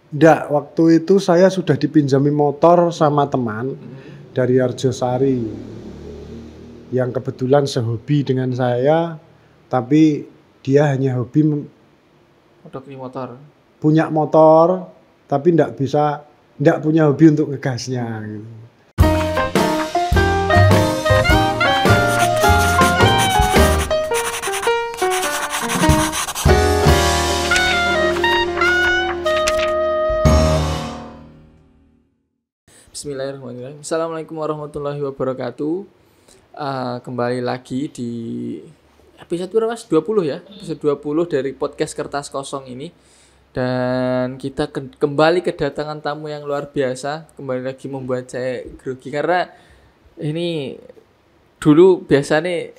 Enggak, waktu itu saya sudah dipinjami motor sama teman dari Arjosari yang kebetulan sehobi dengan saya, tapi dia hanya hobi Modok motor. punya motor, tapi enggak punya hobi untuk ngegasnya gitu. Bismillahirrahmanirrahim. Assalamualaikum warahmatullahi wabarakatuh. Kembali lagi di episode berapa mas? 20 ya? Episode 20 dari podcast Kertas Kosong ini. Dan kita kembali kedatangan tamu yang luar biasa. Kembali lagi membuat saya grogi karena ini dulu biasanya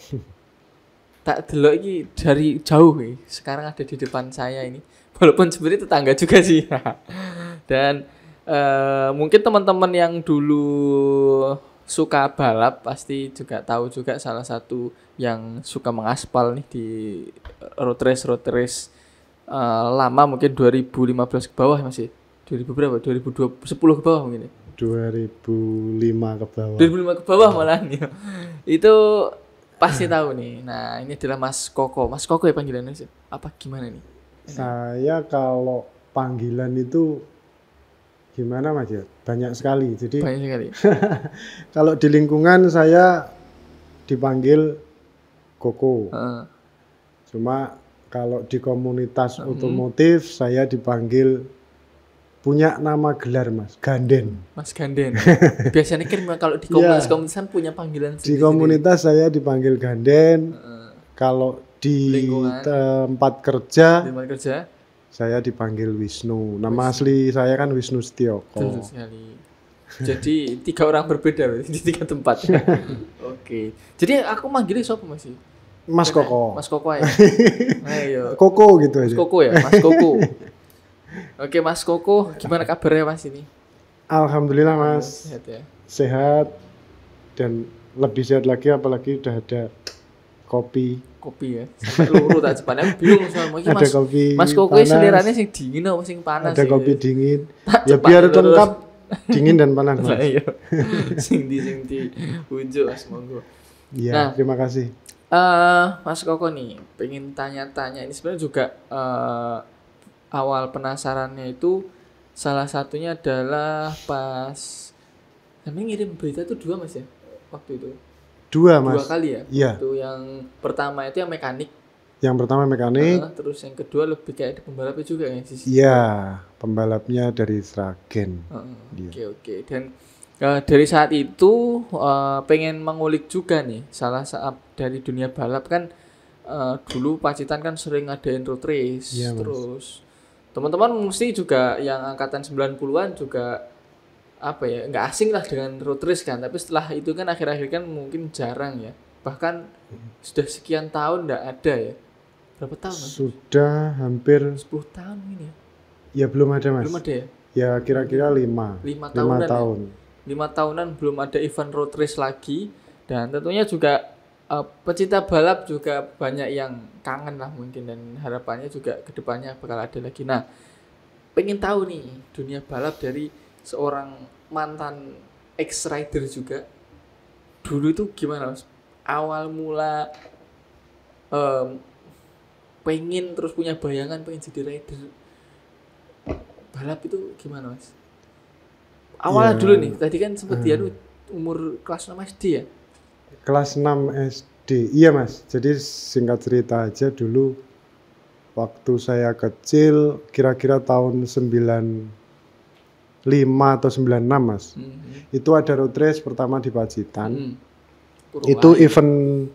tak delok iki dari jauh nih. Sekarang ada di depan saya ini. Walaupun sebenarnya tetangga juga sih. Dan mungkin teman-teman yang dulu suka balap pasti juga tahu juga salah satu yang suka mengaspal nih di road race lama mungkin 2015 ke bawah masih 2000 berapa 2010 ke bawah mungkin 2005 ke bawah 2005 ke bawah malah ya. Itu pasti tahu nih. Nah ini adalah Mas Koko ya panggilannya sih apa gimana nih? Saya kalau panggilan itu gimana Mas ya? Banyak sekali. Jadi Banyak sekali. kalau di lingkungan saya dipanggil Koko. Cuma kalau di komunitas otomotif saya dipanggil punya nama gelar Mas, Ganden. Mas Ganden. Biasanya kan kalau di komunitas punya panggilan Di sendiri. komunitas saya dipanggil Ganden. Kalau di lingkungan, tempat kerja saya dipanggil Wisnu. Nama asli saya kan Wisnu Setioko. Betul sekali. Jadi 3 orang berbeda di 3 tempat. Oke. Jadi aku manggilnya siapa masih? Mas Koko. Mas Koko ya. Ayo. Koko gitu aja. Mas Koko ya, Mas Koko. Oke, Mas Koko, gimana kabarnya Mas ini? Alhamdulillah Mas. Sehat ya. Sehat dan lebih sehat lagi apalagi udah ada kopi ya. Sampai luru tak cepatnya aku bingung sama iki Mas. Kopi Mas Koko selerane sing dingin apa sing panas? Ada kopi dingin. Ya biar lengkap dingin dan panas. Nah, iya. sing di unjuk Mas monggo. Iya, nah, terima kasih. Mas Koko nih, pengen tanya-tanya ini sebenarnya juga awal penasarannya itu salah satunya adalah pas kami ngirim berita itu 2 Mas ya waktu itu. 2 Mas. 2 kali ya? Iya. Itu yang pertama itu yang mekanik. Yang pertama mekanik. Terus yang kedua lebih kayak pembalapnya juga ya sih. Iya, pembalapnya dari Sragen. Oke. Dan dari saat itu pengen mengulik juga nih salah satu dari dunia balap kan dulu Pacitan kan sering ngadain road race. Iya, terus teman-teman mesti juga yang angkatan 90-an juga apa ya nggak asing lah dengan road race kan, tapi setelah itu kan akhir-akhir kan mungkin jarang ya, bahkan sudah sekian tahun nggak ada ya. Berapa tahun Mas? Sudah hampir 10 tahun ini ya. Ya belum ada Mas. Belum ada ya? Ya kira-kira 5 tahun. 5 tahunan belum ada event road race lagi, dan tentunya juga pecinta balap juga banyak yang kangen lah mungkin, dan harapannya juga kedepannya bakal ada lagi. Nah, pengen tahu nih dunia balap dari seorang mantan ex-rider juga. Dulu itu gimana Mas? Awal mula pengen terus punya bayangan pengen jadi rider balap itu gimana Mas? Awalnya dulu nih, tadi kan sempat dia umur kelas 6 SD ya? Kelas 6 SD, iya Mas. Jadi singkat cerita aja dulu waktu saya kecil kira-kira tahun 95 atau 96 Mas. Itu ada road race pertama di Pacitan. Itu event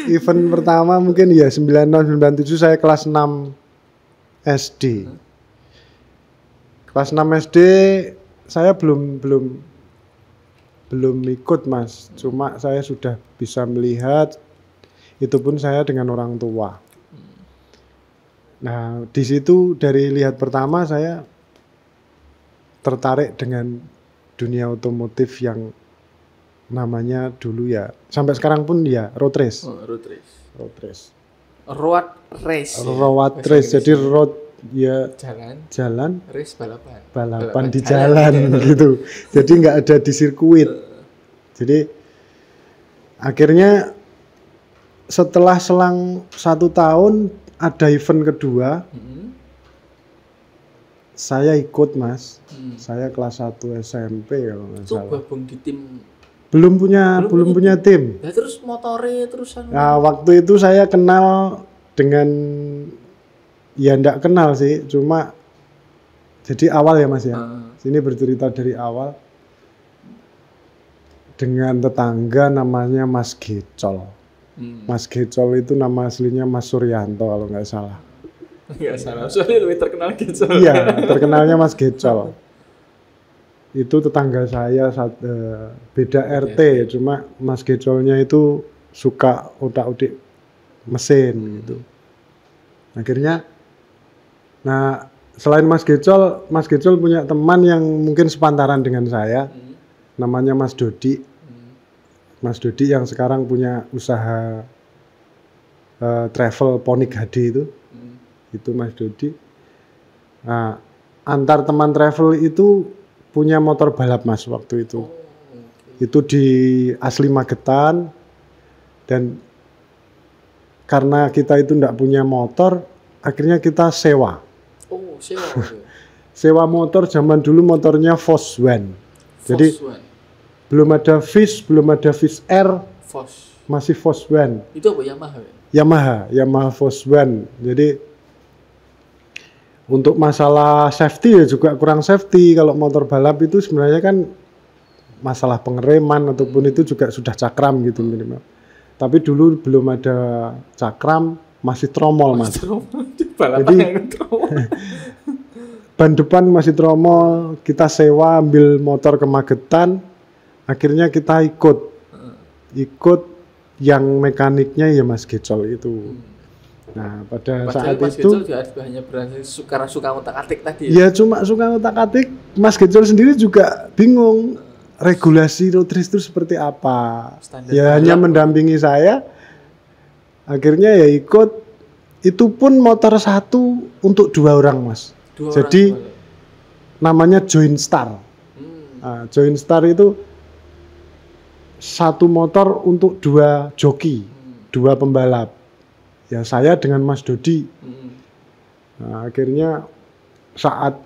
event pertama mungkin ya 96-97 saya kelas 6 SD. Kelas 6 SD saya belum ikut Mas. Cuma saya sudah bisa melihat, itu pun saya dengan orang tua. Nah, di situ dari lihat pertama saya tertarik dengan dunia otomotif yang namanya dulu ya sampai sekarang pun ya road race. Road race. Jadi ya jalan race balapan di jalan gitu. Jadi nggak ada di sirkuit. Jadi akhirnya setelah selang 1 tahun ada event kedua, saya ikut Mas. Saya kelas 1 SMP kalau nggak salah. Gabung di tim. Belum punya tim. Ya terus motornya terusan. Nah, waktu itu saya kenal dengan, ya enggak kenal sih, cuma jadi awal ya Mas ya. Sini bercerita dari awal dengan tetangga namanya Mas Gecol. Mas Gecol itu nama aslinya Mas Suryanto kalau nggak salah. Nggak salah, soalnya lebih terkenal Gecol. Iya, terkenalnya Mas Gecol. Itu tetangga saya beda RT, cuma Mas Gecolnya itu suka utak-utik mesin gitu. Akhirnya, nah selain Mas Gecol punya teman yang mungkin sepantaran dengan saya, namanya Mas Dodi. Mas Dodi yang sekarang punya usaha travel Ponik HD itu Mas Dodi. Nah, antar teman travel itu punya motor balap Mas waktu itu. Itu di Asli Magetan, dan karena kita itu enggak punya motor, akhirnya kita sewa. Oh, sewa. Sewa motor, zaman dulu motornya Volkswagen. Jadi belum ada Fish, belum ada Fish R, masih Volkswagen. Itu apa, Yamaha? Yamaha Volkswagen. Jadi untuk masalah safety ya juga kurang safety. Kalau motor balap itu sebenarnya kan masalah pengereman ataupun itu juga sudah cakram gitu minimal. Tapi dulu belum ada cakram, masih tromol Mas. Jadi ban depan masih tromol, kita sewa ambil motor ke Magetan, akhirnya kita ikut yang mekaniknya ya Mas Gecol itu. Nah, pada saat Mas itu Gecol juga hanya berarti suka otak-atik tadi ya? Ya cuma suka otak-atik. Mas Gecol sendiri juga bingung regulasi road race itu seperti apa. Ya hanya mendampingi saya. Akhirnya ya ikut. Itu pun motor satu untuk 2 orang Mas. Jadi namanya Joint Star. Nah, Joint Star itu satu motor untuk 2 joki, 2 pembalap. Ya saya dengan Mas Dodi. Nah, akhirnya saat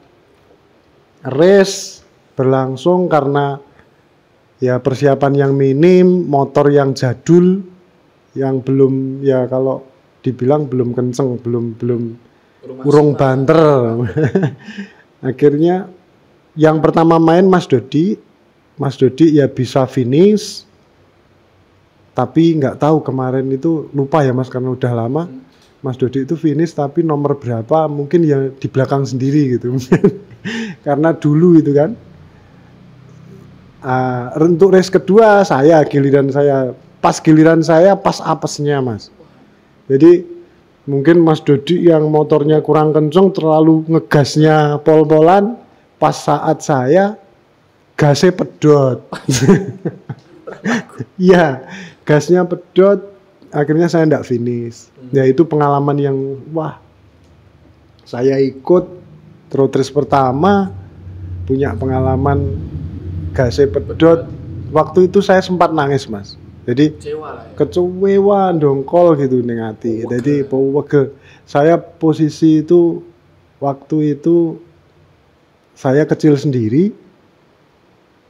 race berlangsung, karena ya persiapan yang minim, motor yang jadul, yang belum, ya kalau dibilang belum kenceng, belum urung banter. Akhirnya yang pertama main Mas Dodi ya bisa finish. Tapi nggak tahu kemarin itu, lupa ya Mas karena udah lama. Mas Dodi itu finish tapi nomor berapa mungkin ya di belakang sendiri gitu. Karena dulu itu kan. Untuk race kedua giliran saya pas apesnya Mas. Jadi mungkin Mas Dodi yang motornya kurang kenceng, terlalu ngegasnya pol-polan, pas saat saya gasnya pedot. Iya, gasnya pedot, akhirnya saya enggak finish. Ya itu pengalaman yang wah. Saya ikut road race pertama, punya pengalaman gasnya pedot. Waktu itu saya sempat nangis Mas. Jadi kecewa, dongkol gitu ning ati. Jadi wegel. Saya posisi itu waktu itu saya kecil sendiri,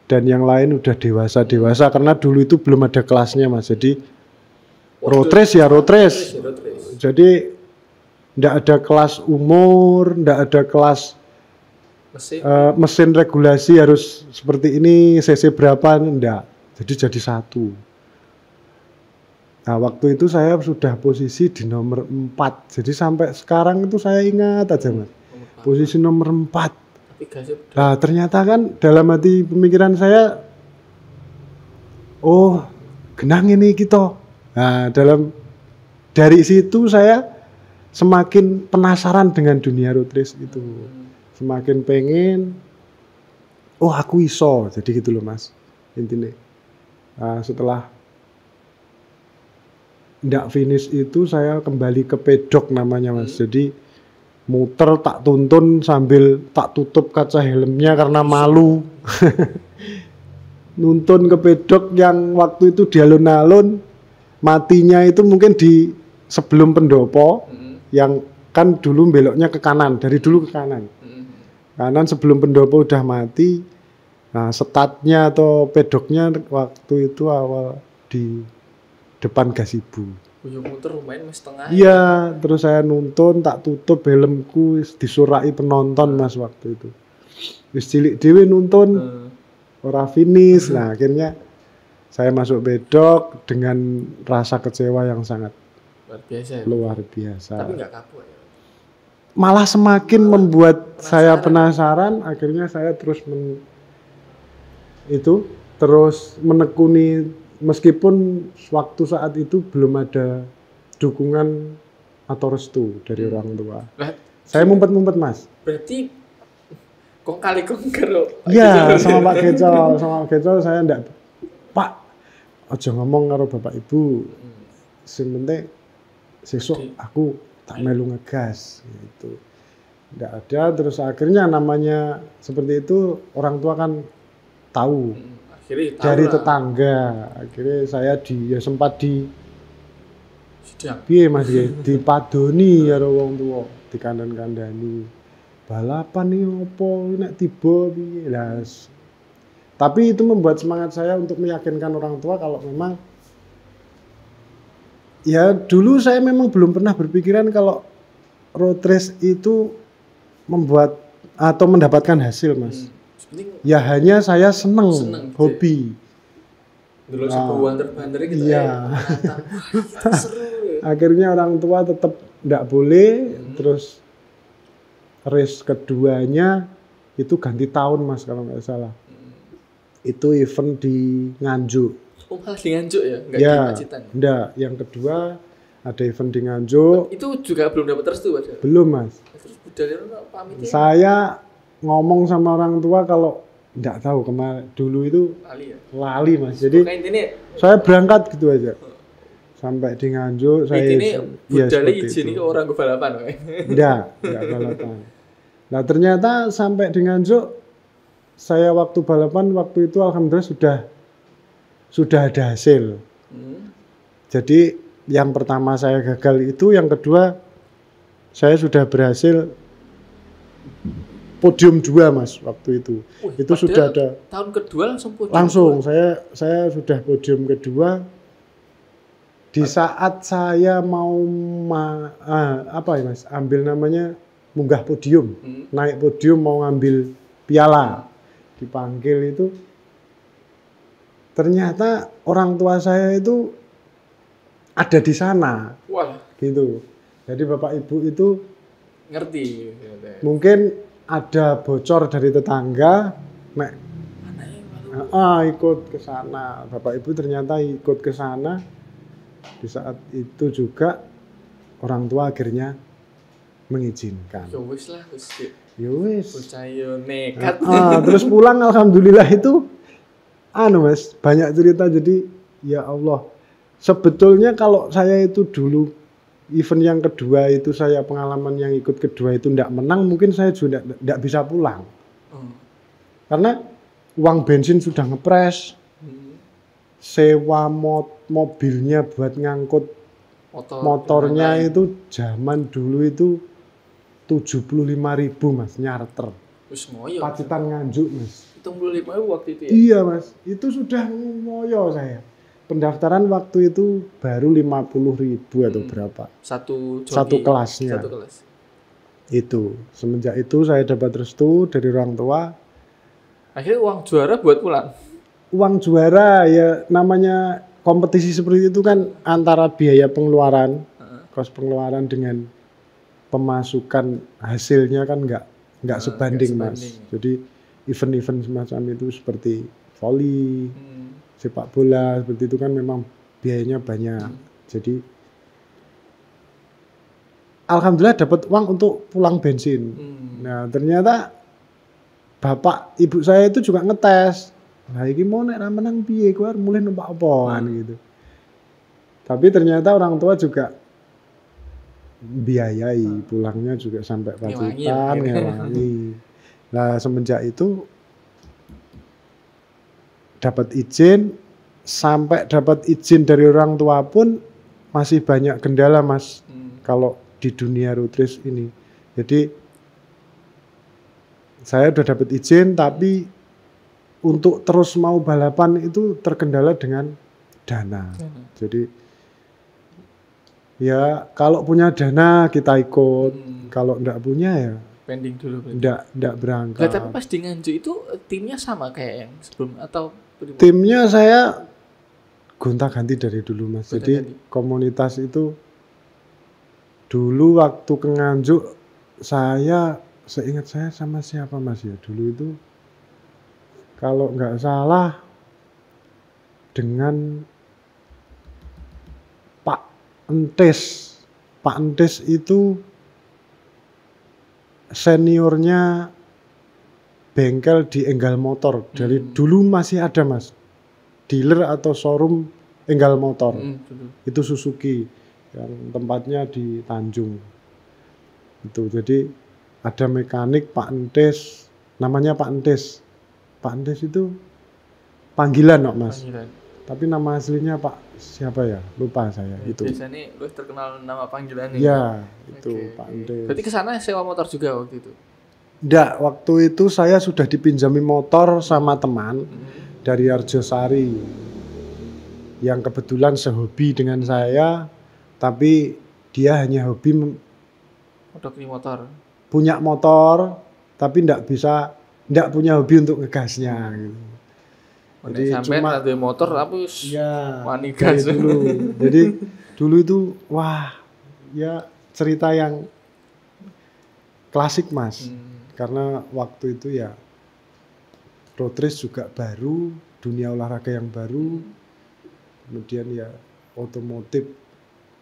dan yang lain udah dewasa karena dulu itu belum ada kelasnya Mas. Jadi road race. Jadi ndak ada kelas umur, ndak ada kelas mesin regulasi harus seperti ini, cc berapa, ndak. Jadi satu. Nah, waktu itu saya sudah posisi di nomor 4. Jadi sampai sekarang itu saya ingat aja Mas. Posisi nomor 4. Nah, ternyata kan dalam hati pemikiran saya, oh, genang ini kita. Nah, dari situ saya semakin penasaran dengan dunia road race itu. Semakin pengen, oh aku iso. Jadi gitu loh Mas, intinya. Nah, setelah ndak finish itu saya kembali ke pedok namanya Mas. Jadi muter tak tuntun sambil tak tutup kaca helmnya karena malu. Nuntun ke pedok yang waktu itu di alun-alun, matinya itu mungkin di sebelum pendopo, yang kan dulu beloknya ke kanan, dari dulu ke kanan. Kanan sebelum pendopo udah mati. Nah, startnya atau pedoknya waktu itu awal di depan gazebo. Yo muter lumayan mas setengah. Iya, terus saya nuntun tak tutup helmku, disurai penonton mas waktu itu. Wis cilik dhewe nuntun. Ora finish. Nah, akhirnya saya masuk pedok dengan rasa kecewa yang sangat luar biasa. Luar biasa. Tapi nggak kapok ya. Malah semakin membuat saya penasaran, akhirnya saya terus menekuni meskipun waktu saat itu belum ada dukungan atau restu dari orang tua. Saya mumpet-mumpet mas. Berarti kong kali kongker. Iya, sama Pak Gecol saya ndak, Pak, aja ngomong karo bapak ibu. Sing penting sesuk aku tak melu ngegas gitu. Ndak ada, terus akhirnya namanya seperti itu orang tua kan tahu. Dari tetangga. Akhirnya saya sempat di piye Mas ya, dipadoni karo wong tua, dikandani. Balapan nih opo nek tiba piye. Lah. Tapi itu membuat semangat saya untuk meyakinkan orang tua kalau memang ya dulu saya memang belum pernah berpikiran kalau road race itu membuat atau mendapatkan hasil mas. Ya hanya saya seneng hobi. Dulu banter-banter gitu ya. Seru. Akhirnya orang tua tetap tidak boleh. Terus race keduanya itu ganti tahun mas kalau nggak salah. Itu event di Nganjuk. Oh malah di Nganjuk ya? Nggak ya, di Pacitan? Enggak, yang kedua ada event di Nganjuk. Itu juga belum dapat restu ada? Belum mas. Terus budaya pamitnya? Saya ngomong sama orang tua kalau enggak tahu kemarin dulu itu lali mas. Jadi saya berangkat gitu aja. Sampai di Nganjuk saya budaya izin ke orang ke balapan. Enggak balapan. Nah ternyata sampai di Nganjuk saya waktu balapan waktu itu alhamdulillah sudah ada hasil. Jadi yang pertama saya gagal itu, yang kedua saya sudah berhasil podium 2 mas waktu itu. Itu sudah ada. Tahun kedua langsung podium. Langsung saya sudah podium kedua. Di saat saya mau ambil namanya munggah podium, naik podium mau ngambil piala, dipanggil itu. Ternyata orang tua saya itu ada di sana. Wah. Gitu. Jadi bapak ibu itu ngerti. Mungkin ada bocor dari tetangga, ikut ke sana. Bapak ibu ternyata ikut ke sana. Di saat itu juga orang tua akhirnya mengizinkan. Ya wis lah, wis. Ya wis. Percaya nekat. Terus pulang alhamdulillah itu mas, banyak cerita. Jadi ya Allah, sebetulnya kalau saya itu dulu event yang kedua itu saya pengalaman yang ikut kedua itu tidak menang, mungkin saya juga tidak bisa pulang. Karena uang bensin sudah ngepres, sewa mobilnya buat ngangkut motornya itu zaman dulu itu 75.000 mas, nyarter. Pacitan Nganjuk mas. 75.000 waktu itu ya? Iya mas, itu sudah ngoyo saya. Pendaftaran waktu itu baru 50.000 atau berapa? Satu kelasnya. Satu kelas. Itu semenjak itu saya dapat restu dari orang tua. Akhirnya uang juara buat pulang. Uang juara ya namanya kompetisi seperti itu kan antara biaya pengeluaran, kos pengeluaran dengan pemasukan hasilnya kan nggak sebanding mas. Jadi event-event semacam itu seperti voli, sepak bola seperti itu kan memang biayanya banyak. Jadi alhamdulillah dapat uang untuk pulang bensin. Nah ternyata bapak ibu saya itu juga ngetes. Nah ini mau nek ra menang piye kowe mulai numpak apaan gitu. Tapi ternyata orang tua juga biayai, pulangnya juga sampai Ngewangi Pacitan, ya. Ngewangi. Nah, semenjak itu dapat izin, sampai dapat izin dari orang tua pun masih banyak kendala, Mas. Kalau di dunia road race ini. Jadi saya udah dapat izin, tapi untuk terus mau balapan itu terkendala dengan dana. Jadi ya kalau punya dana kita ikut, kalau enggak punya ya Pending dulu berarti. enggak berangkat. Lah, tapi pas di Nganjuk itu timnya sama kayak yang sebelum atau Timnya saya gonta-ganti dari dulu, Mas. Jadi Gonta-ganti. komunitas itu dulu waktu ke Nganjuk saya seingat saya sama siapa, Mas, ya dulu itu kalau nggak salah dengan Pak Entes. Pak Entes itu seniornya bengkel di Enggal Motor. Dari dulu masih ada, Mas, dealer atau showroom Enggal Motor. dulu. Itu Suzuki yang tempatnya di Tanjung. Itu jadi ada mekanik Pak Entes, namanya Pak Entes. Pak Entes itu panggilan kok, Mas. Panggilan. Tapi nama aslinya Pak siapa ya? Lupa saya itu. Biasanya lu terkenal nama panggilannya. Ya, itu Oke, Pak oke. Entes. Berarti kesana sewa motor juga waktu itu. Enggak, waktu itu saya sudah dipinjami motor sama teman dari Arjosari yang kebetulan sehobi dengan saya, tapi dia hanya hobi Modok di motor. punya motor, tapi enggak punya hobi untuk ngegasnya gitu. Jadi sampai ada motor tapi ya wani dari gas. dulu. Jadi dulu itu wah, ya cerita yang klasik, Mas. Karena waktu itu ya road race juga baru, dunia olahraga yang baru, kemudian ya otomotif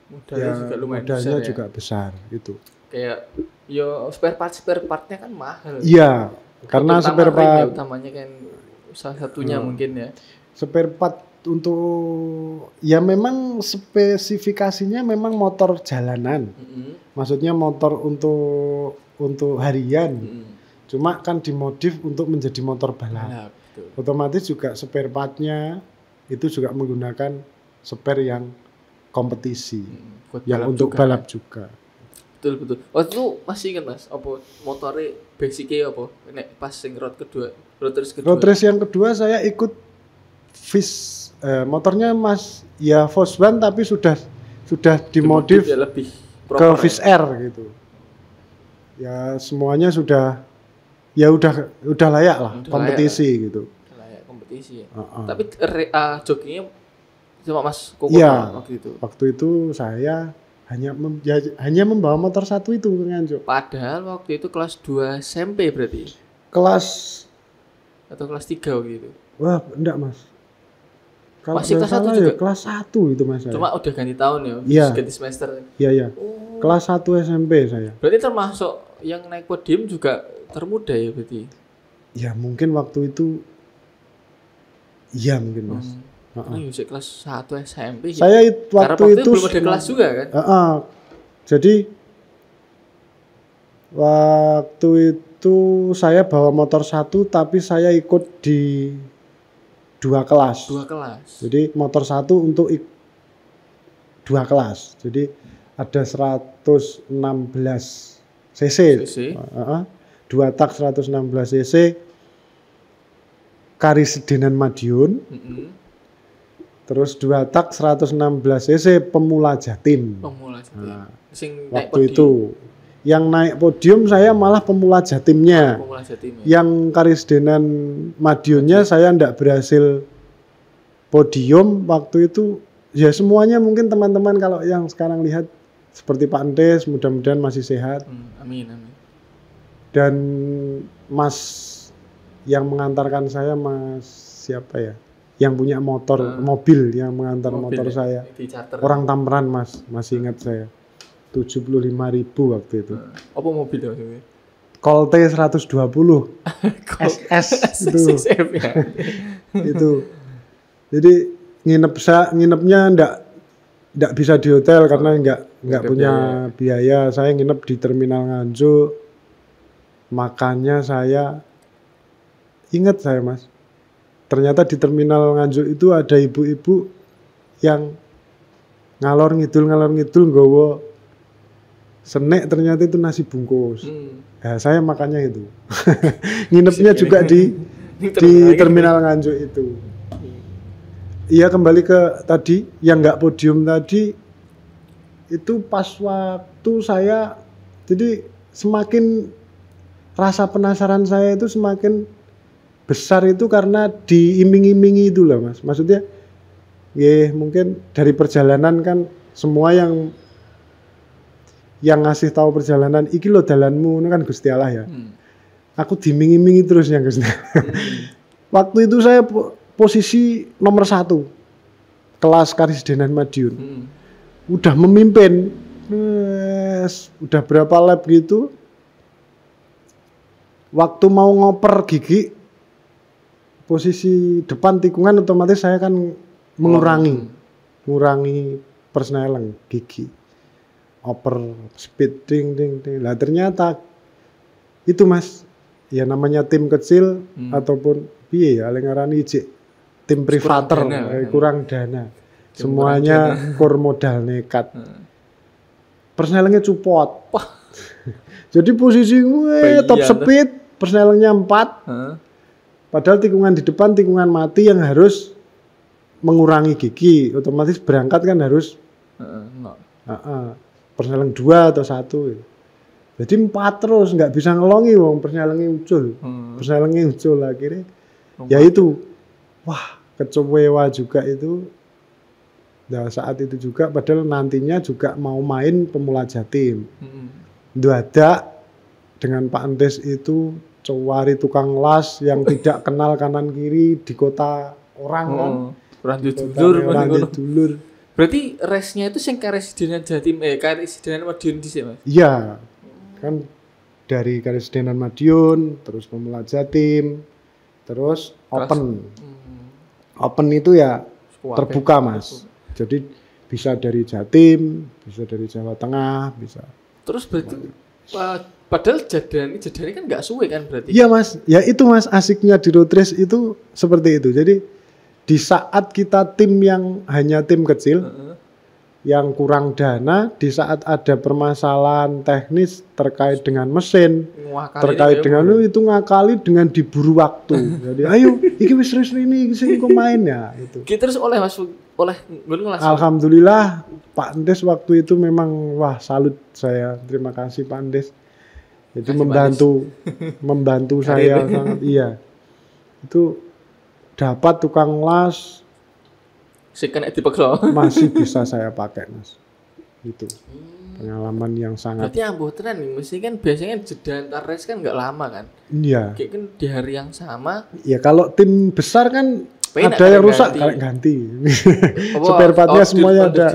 Modalnya ya juga lumayan modalnya besar ya. juga besar gitu. Kayak yo spare partnya kan mahal. Iya, karena Terutama spare rim ya, part utamanya kan salah satunya mungkin ya. spare part untuk ya memang spesifikasinya memang motor jalanan. Maksudnya motor untuk harian. Cuma kan dimodif untuk menjadi motor balap. Nah, betul. Otomatis juga spare partnya itu juga menggunakan spare yang kompetisi, Buat yang balap untuk juga. balap juga. Betul. Waktu itu masih ingat, Mas, apa motornya basicnya apa? Nek pas sing road race kedua. Road race yang kedua saya ikut motornya Mas ya Volkswagen tapi sudah dimodif ya lebih ke proper. Fish Air gitu. Ya semuanya sudah ya udah layak lah Udah kompetisi gitu. Kayak kompetisi ya. Heeh. Tapi jokinya cuma Mas Koko Iya. waktu itu. Waktu itu saya hanya membawa motor satu itu ke Nganjuk. Padahal waktu itu kelas 2 SMP berarti Kelas atau kelas 3 waktu itu. wah enggak, Mas. Kalau Masih nggak kelas satu salah juga? ya kelas 1 itu, Mas. Cuma udah ganti tahun ya, Iya. ganti semester. Iya. Kelas 1 SMP saya. Berarti termasuk yang naik podium juga termuda ya berarti. Ya mungkin waktu itu iya mungkin, Mas. Karena ya kelas 1 SMP ya. Saya Karena waktu itu belum ada kelas juga kan? Jadi waktu itu saya bawa motor satu tapi saya ikut di 2 kelas. 2 kelas. Jadi motor satu untuk 2 kelas. Jadi ada 116 cc. Dua tak 116 cc. Karisidenan Madiun. Terus 2 tak 116 cc Pemula Jatim. Pemula Jatim. Sing naik Waktu podium. itu yang naik podium saya malah Pemula Jatimnya. Pemula Jatim ya. Yang Karisidenan Madiunnya saya ndak berhasil podium waktu itu. Ya semuanya mungkin teman-teman kalau yang sekarang lihat seperti Pak Andes mudah-mudahan masih sehat. Amin. Dan Mas yang mengantarkan saya, Mas siapa ya? Yang punya motor mobil yang mengantar motor ya? saya. Di charter. Orang Tamran, Mas, masih ingat saya. 75.000 waktu itu. Apa mobil ya maksudnya? Colt 120 SS itu. SF ya. Itu. Jadi nginepnya nggak bisa di hotel karena nggak Nggak punya biaya. Saya nginep di terminal Nganjuk. Makanya saya ingat saya Mas, ternyata di terminal Nganjuk itu ada ibu-ibu yang ngalor ngidul nggawa senek, ternyata itu nasi bungkus. Ya, saya makannya itu. Nginepnya juga di terminal Nganjuk itu. Iya, kembali ke tadi yang nggak podium tadi, itu pas waktu saya, jadi semakin rasa penasaran saya itu semakin besar itu karena diiming-imingi itu lah Mas. Maksudnya ya mungkin dari perjalanan kan semua yang ngasih tahu perjalanan iki lo dalanmu itu kan Gusti Allah ya. Aku diiming-imingi terus yang Gusti Allah. Waktu itu saya posisi nomor 1 kelas Karesidenan Madiun. Udah memimpin, udah berapa lap gitu. Waktu mau ngoper gigi, posisi depan tikungan otomatis saya kan mengurangi persneling gigi, oper speed ding. Lah ternyata itu Mas, ya namanya tim kecil ataupun piye ya ngarani tim privater, kurang dana. Semuanya kur modal nekat. Persnelingnya cupot. Jadi posisi gue top speed, persnelingnya 4. Padahal tikungan di depan tikungan mati yang harus mengurangi gigi. Otomatis berangkat kan harus persneling 2 atau 1. Jadi 4 terus, nggak bisa ngelongi wong, persnelingnya ucul. Persnelingnya ucul akhirnya. Ya itu. Wah, kecewa juga itu. Nah, saat itu juga padahal nantinya juga mau main Pemula Jatim. Ada dengan Pak Andes itu cowari tukang las yang tidak kenal kanan kiri di kota orang kan. Orang dulur. Berarti resnya itu sing Karesidenan Jatim Karesidenan Madiun dhisik Mas. Iya. Kan dari Karesidenan Madiun terus Pemula Jatim terus open. Open itu ya terbuka Mas. Jadi bisa dari Jatim, bisa dari Jawa Tengah, bisa. Terus berarti padahal jadane kan nggak suwe kan berarti? Iya Mas, ya itu Mas asiknya di road race itu seperti itu. Jadi di saat kita tim yang hanya tim kecil, yang kurang dana, di saat ada permasalahan teknis terkait dengan mesin, terkait dengan itu ngakali dengan diburu waktu. Jadi ayo, iki wis race ini sing kok main ya itu. Kita terus oleh Mas Alhamdulillah Pak Andes waktu itu memang wah salut saya, terima kasih Pak Andes. Jadi membantu saya sangat iya. Itu dapat tukang las masih bisa saya pakai Mas. Itu pengalaman yang sangat. Berarti ambuh tenan nih, mesti kan biasanya jeda antar race kan nggak lama kan? Iya. Kayak kan di hari yang sama. Ya kalau tim besar kan ada yang rusak kalian ganti. Spare partnya semuanya ada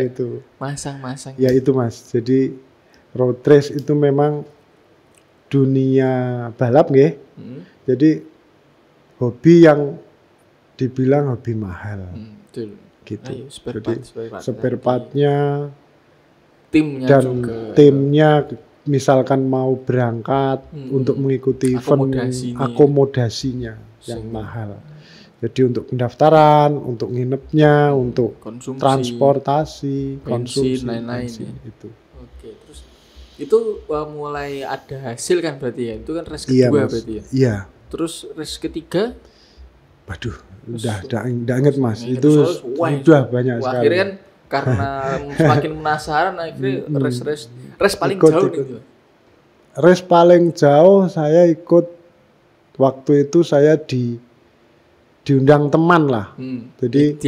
itu. Masang. Ya itu Mas. Jadi road race itu memang dunia balap nggih. Jadi hobi yang dibilang hobi mahal. Gitu. Ayo, spare partnya timnya dan juga. Timnya misalkan mau berangkat untuk mengikuti event akomodasinya yang mahal. Jadi untuk pendaftaran, untuk nginepnya, untuk konsumsi, transportasi, konsumsi, lain-lain ya. Itu. Oke, terus itu mulai ada hasil kan berarti ya? Itu kan race kedua berarti ya? Iya. Terus race ketiga? Waduh, udah inget Mas. Itu sudah banyak sekali. Akhirnya kan karena semakin penasaran akhirnya race paling jauh nih. Race paling jauh saya ikut waktu itu saya diundang teman lah. Jadi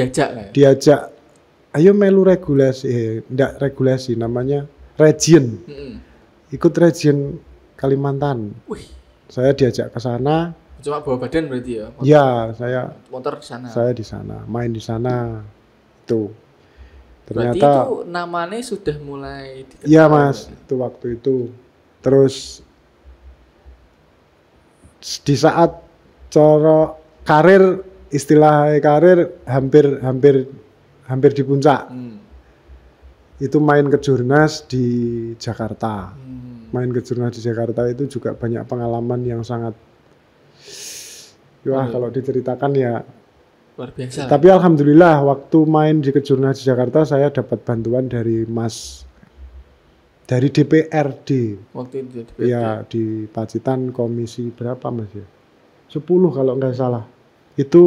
diajak ayo melu regulasi, enggak regulasi namanya region. Ikut region Kalimantan. Wih. Saya diajak ke sana. Cuma bawa badan berarti ya? Iya, saya motor di sana. Saya di sana, main di sana. Itu. Ternyata berarti itu namanya sudah mulai dikenal. Iya, Mas. Itu waktu itu. Terus di saat karir, istilah karir hampir hampir di puncak. Hmm. Itu main kejurnas di Jakarta. Hmm. Main kejurnas di Jakarta itu juga banyak pengalaman yang sangat, wah kalau diceritakan ya. Luar biasa. Tapi alhamdulillah waktu main di kejurnas di Jakarta saya dapat bantuan dari dari DPRD. Waktu itu jadi Ya di Pacitan komisi berapa Mas ya? 10 kalau nggak salah. Itu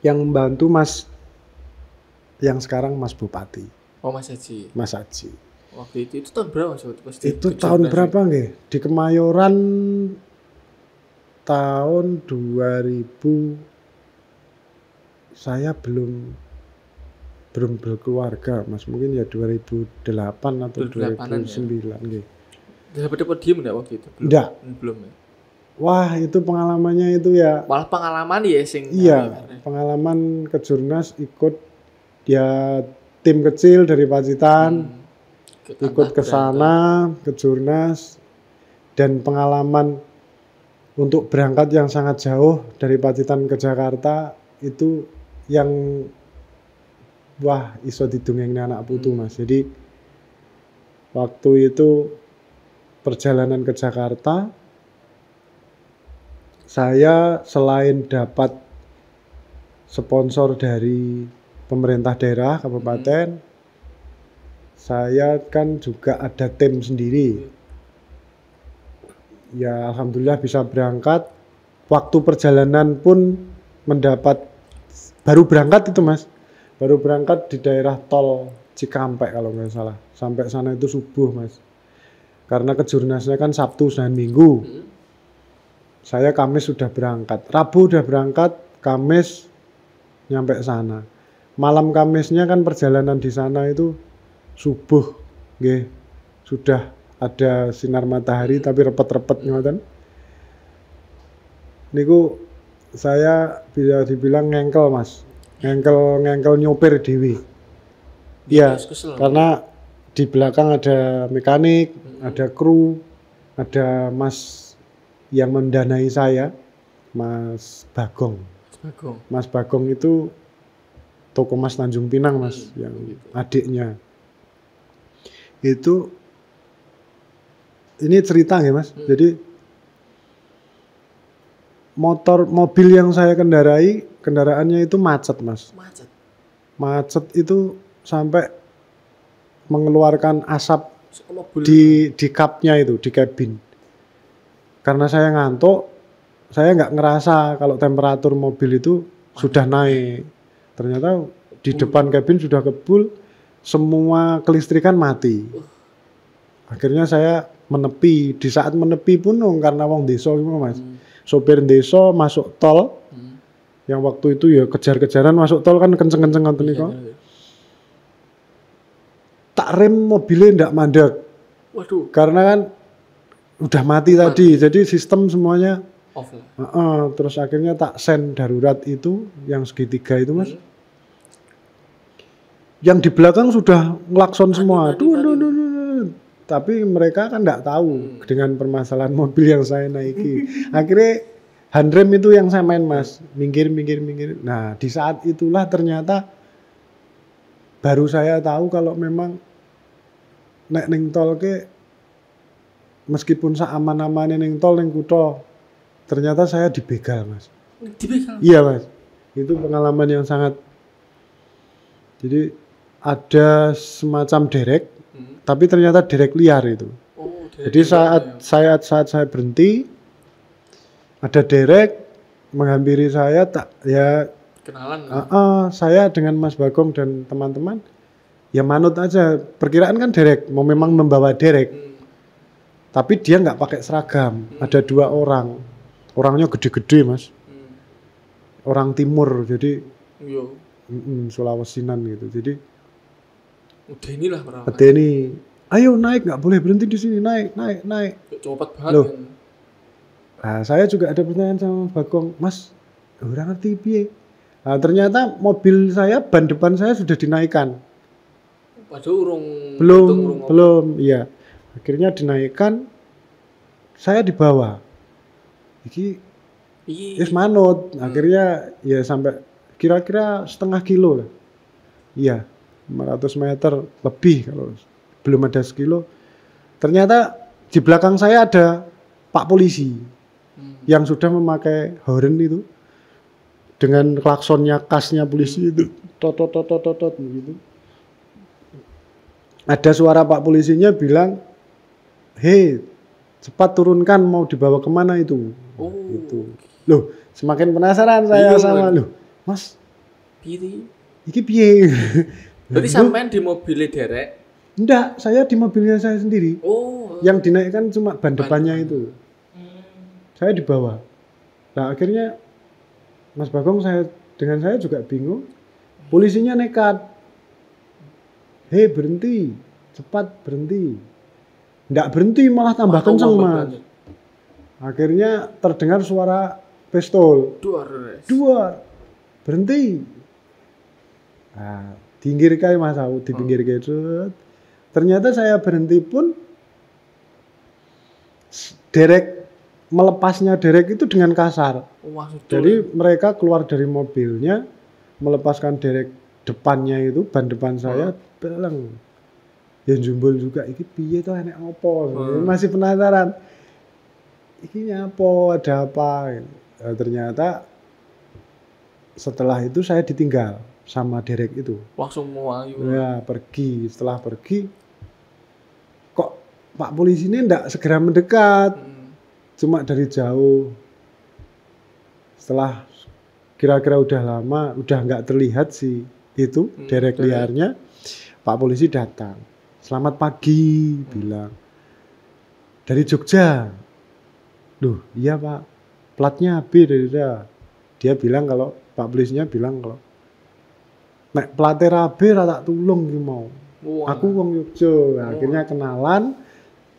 yang membantu Mas yang sekarang Mas Bupati, Oh Mas Haji. Mas Haji. Waktu itu tahun berapa Mas? Pasti Itu tahun berapa nggih? Di Kemayoran tahun 2000 saya belum berkeluarga Mas, mungkin ya 2008 atau 2008-an 2009 nggih. Dapat podium enggak waktu itu? Enggak. Belum ya. Wah, itu pengalamannya itu ya. Malah pengalaman ya sing. Iya, pengalaman kejurnas ikut ya tim kecil dari Pacitan, ikut ke sana kejurnas, dan pengalaman untuk berangkat yang sangat jauh dari Pacitan ke Jakarta itu yang wah iso didongengna anak putu Mas. Jadi waktu itu perjalanan ke Jakarta, saya selain dapat sponsor dari pemerintah daerah kabupaten, saya kan juga ada tim sendiri. Ya alhamdulillah bisa berangkat. Waktu perjalanan pun baru berangkat itu Mas, baru berangkat di daerah tol Cikampek kalau nggak salah. Sampai sana itu subuh Mas, karena kejurnasnya kan Sabtu dan Minggu. Saya Kamis sudah berangkat, Rabu udah berangkat, Kamis nyampe sana. Malam Kamisnya kan perjalanan di sana itu subuh, nggih, sudah ada sinar matahari tapi repet-repet ngoten. Niku saya bisa dibilang ngengkel Mas, ngengkel nyopir dewi. Iya, karena di belakang ada mekanik, ada kru, ada Mas yang mendanai saya, Mas Bagong. Mas Bagong itu toko Mas Tanjung Pinang Mas, yang adiknya. Itu ini cerita ya Mas. Jadi mobil yang saya kendaraannya itu macet Mas. Macet itu sampai mengeluarkan asap di kapnya itu, di kabin. Karena saya ngantuk, saya nggak ngerasa kalau temperatur mobil itu sudah naik. Ternyata di depan kabin sudah kebul, semua kelistrikan mati. Akhirnya saya menepi. Di saat menepi pun karena wong desa gitu Mas. Sopir desa masuk tol. Yang waktu itu ya kejar-kejaran masuk tol kan kenceng-kenceng ngoten niku. Tak rem mobilnya ndak mandek. Waduh. Karena kan udah mati tadi. Jadi sistem semuanya off lah. Terus akhirnya tak send darurat itu yang segitiga itu Mas. Yang di belakang sudah ngelakson semua. Tapi mereka kan enggak tahu dengan permasalahan mobil yang saya naiki. Akhirnya handrem itu yang saya main Mas. Minggir. Nah, di saat itulah ternyata baru saya tahu kalau memang nek ning tol ke meskipun sak aman-amane ning tol ning kutha, ternyata saya dibegal Mas. Dibegal? Iya Mas. Itu pengalaman yang sangat. Jadi ada semacam derek, tapi ternyata derek liar itu. Jadi saat saya berhenti, ada derek menghampiri saya, kenalan. Saya dengan Mas Bagong dan teman-teman ya manut aja. Perkiraan kan derek, mau memang membawa derek, tapi dia nggak pakai seragam. Ada 2 orang, orangnya gede-gede Mas, orang timur, jadi Sulawesinan gitu. Jadi Medeni, ayo naik, nggak boleh berhenti di sini, naik. Cepat banget. Loh. Nah, saya juga ada pertanyaan sama Bagong, Mas, ora ngerti piye. Nah, ternyata mobil saya, ban depan saya sudah dinaikkan. Padahal belum, iya. Akhirnya dinaikkan, saya di bawah. Iki manut. Akhirnya ya sampai kira-kira setengah kilo lah. Iya, 500 meter lebih kalau belum ada sekilo. Ternyata di belakang saya ada Pak Polisi yang sudah memakai horn itu dengan klaksonnya khasnya polisi itu, tot tot tot tot tot gitu. Ada suara Pak Polisinya bilang, hei cepat turunkan, mau dibawa kemana itu? Gitu. Loh, semakin penasaran saya sama loh, Mas. Iki piye? Berarti sampean di mobil derek? Enggak, saya di mobilnya saya sendiri. Yang dinaikkan cuma ban depannya itu. Saya di bawah. Nah akhirnya Mas Bagong dengan saya juga bingung. Polisinya nekat. Hei berhenti, cepat berhenti. Nggak berhenti malah tambah kenceng Mas. Akhirnya terdengar suara pistol. Duar. Berhenti. Nah, pinggirkan Mas aku di pinggir gitu. Ternyata saya berhenti pun melepasnya derek itu dengan kasar. Jadi mereka keluar dari mobilnya, melepaskan derek depannya itu, ban depan saya, bilang, ya jumbul juga, iki piye tuh enek opo, masih penasaran, iki nyapo, ada apa, ternyata setelah itu saya ditinggal sama derek itu. Langsung mau ya pergi, setelah pergi, kok Pak Polisi ini enggak segera mendekat, cuma dari jauh. Setelah kira-kira udah lama, udah nggak terlihat sih itu derek liarnya, Pak Polisi datang. Selamat pagi, bilang. Dari Jogja. Loh, iya Pak. Platnya B dari dia. Dia bilang kalau, Pak Polisinya bilang kalau, nek platnya B tak tulung ki mau. Aku wong Jogja. Nah, akhirnya kenalan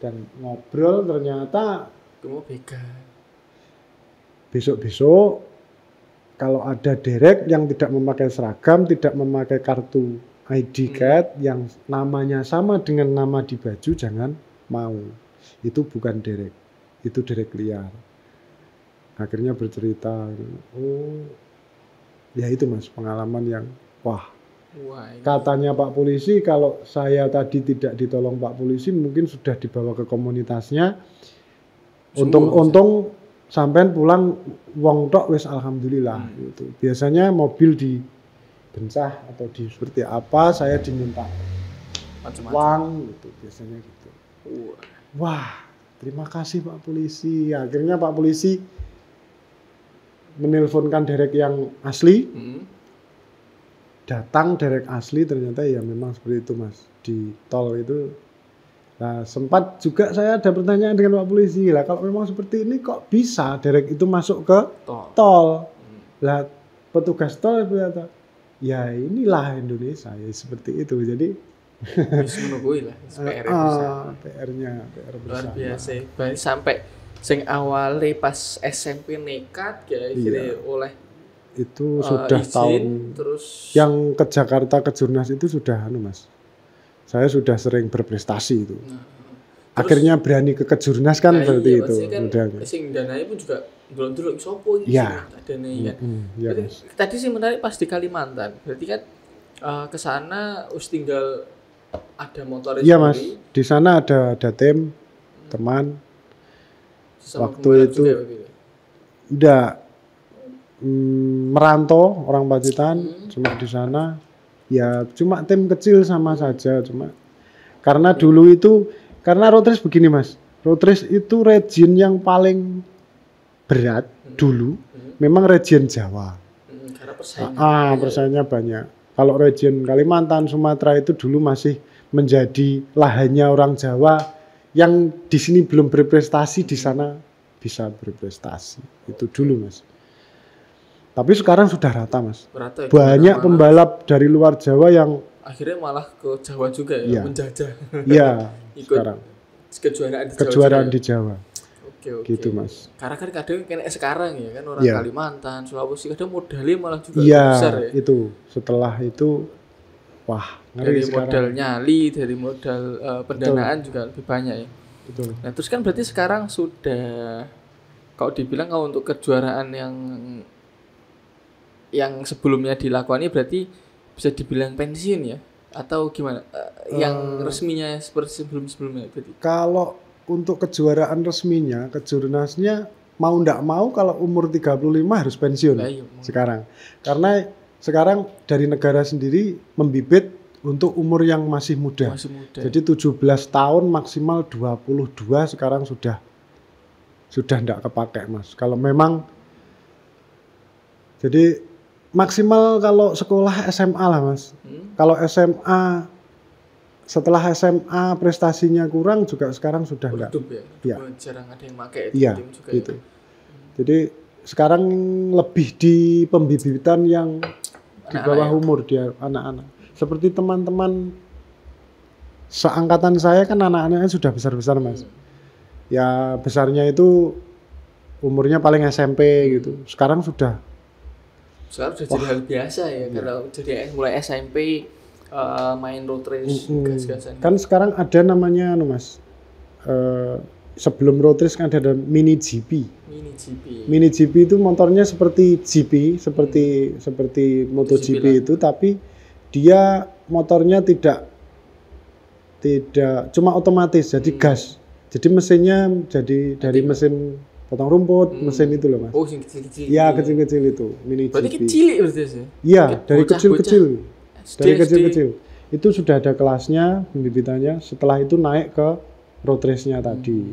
dan ngobrol, ternyata besok-besok kalau ada derek yang tidak memakai seragam, tidak memakai kartu ID card yang namanya sama dengan nama di baju, jangan mau. Itu bukan derek, itu derek liar. Akhirnya bercerita, ya itu Mas, pengalaman yang katanya Pak Polisi, kalau saya tadi tidak ditolong Pak Polisi mungkin sudah dibawa ke komunitasnya. Untung sampean pulang wong tok wis alhamdulillah gitu. Biasanya mobil dibencah atau seperti apa, saya diminta uang gitu biasanya gitu. Wah, terima kasih Pak Polisi. Akhirnya Pak Polisi menelponkan derek yang asli. Datang derek asli, ternyata ya memang seperti itu Mas, di tol itu. Nah, sempat juga saya ada pertanyaan dengan Pak Polisi, lah kalau memang seperti ini kok bisa derek itu masuk ke tol? Lah petugas tol berkata, ya inilah Indonesia, ya seperti itu. Jadi PR-nya PR luar biasa. Baik, sampai sing awalnya pas SMP nekat ya akhirnya oleh itu sudah izin, tahun terus yang ke Jakarta ke Jurnas itu sudah Mas. Saya sudah sering berprestasi itu. Akhirnya berani ke Kejurnas kan seperti itu. Kan sing dananya pun juga belum dulu sopo iki dananya kan. Tadi sih menarik pas di Kalimantan. Berarti kan ke sana us tinggal ada motor sendiri. Iya Mas, di sana ada tim teman. Waktu itu udah merantau orang Pacitan, cuma di sana ya cuma tim kecil sama saja, cuma karena dulu itu karena road race begini Mas, road race itu region yang paling berat dulu memang region Jawa, karena persaingannya banyak. Kalau region Kalimantan, Sumatera itu dulu masih menjadi lahannya orang Jawa yang di sini belum berprestasi, di sana bisa berprestasi, itu dulu Mas. Tapi sekarang sudah rata Mas. Rata, banyak pembalap dari luar Jawa yang akhirnya malah ke Jawa juga ya, menjajah. Iya, ikut sekarang kejuaraan di Jawa. Oke. Gitu Mas. Karena kan kadang kayak sekarang ya kan orang Kalimantan, Sulawesi kadang modalnya malah juga besar ya. Itu setelah itu wah ngeri dari sekarang. Modal nyali, dari modal pendanaan juga lebih banyak ya. Betul. Nah terus kan berarti sekarang sudah kalau dibilang kalau untuk kejuaraan yang sebelumnya dilakoni berarti bisa dibilang pensiun ya atau gimana? Yang resminya seperti sebelum-sebelumnya berarti. Kalau untuk kejuaraan resminya, kejurnasnya mau ndak mau kalau umur 35 harus pensiun Lah iya, sekarang. Karena sekarang dari negara sendiri membibit untuk umur yang masih muda. masih muda. Jadi 17 tahun maksimal 22 sekarang sudah ndak kepakai Mas. Kalau memang jadi maksimal kalau sekolah SMA lah Mas. Kalau SMA setelah SMA prestasinya kurang juga sekarang sudah enggak. Redup ya. Iya. Jarang ada yang pakai Iya, tim juga gitu. ya. Jadi sekarang lebih di pembibitan yang di bawah Anak-anak umur dia anak-anak. Seperti teman-teman seangkatan saya kan anak-anaknya sudah besar-besar Mas. Ya besarnya itu umurnya paling SMP gitu. Sekarang sudah jadi hal biasa ya kalau jadi mulai SMP main road race gas-gasan. kan sekarang ada namanya Mas. Sebelum road race kan ada mini GP. Mini GP itu motornya seperti GP, seperti MotoGP itu, tapi dia motornya tidak cuma otomatis, jadi gas. Jadi mesinnya jadi dari mesin potong rumput, mesin itu loh Mas. Oh, yang kecil-kecil. Iya kecil-kecil itu, mini Berarti GP. kecil ya berarti sih? Iya, dari kecil-kecil. Dari SD. kecil-kecil. Itu sudah ada kelasnya, pembibitannya. Setelah itu naik ke road race-nya tadi.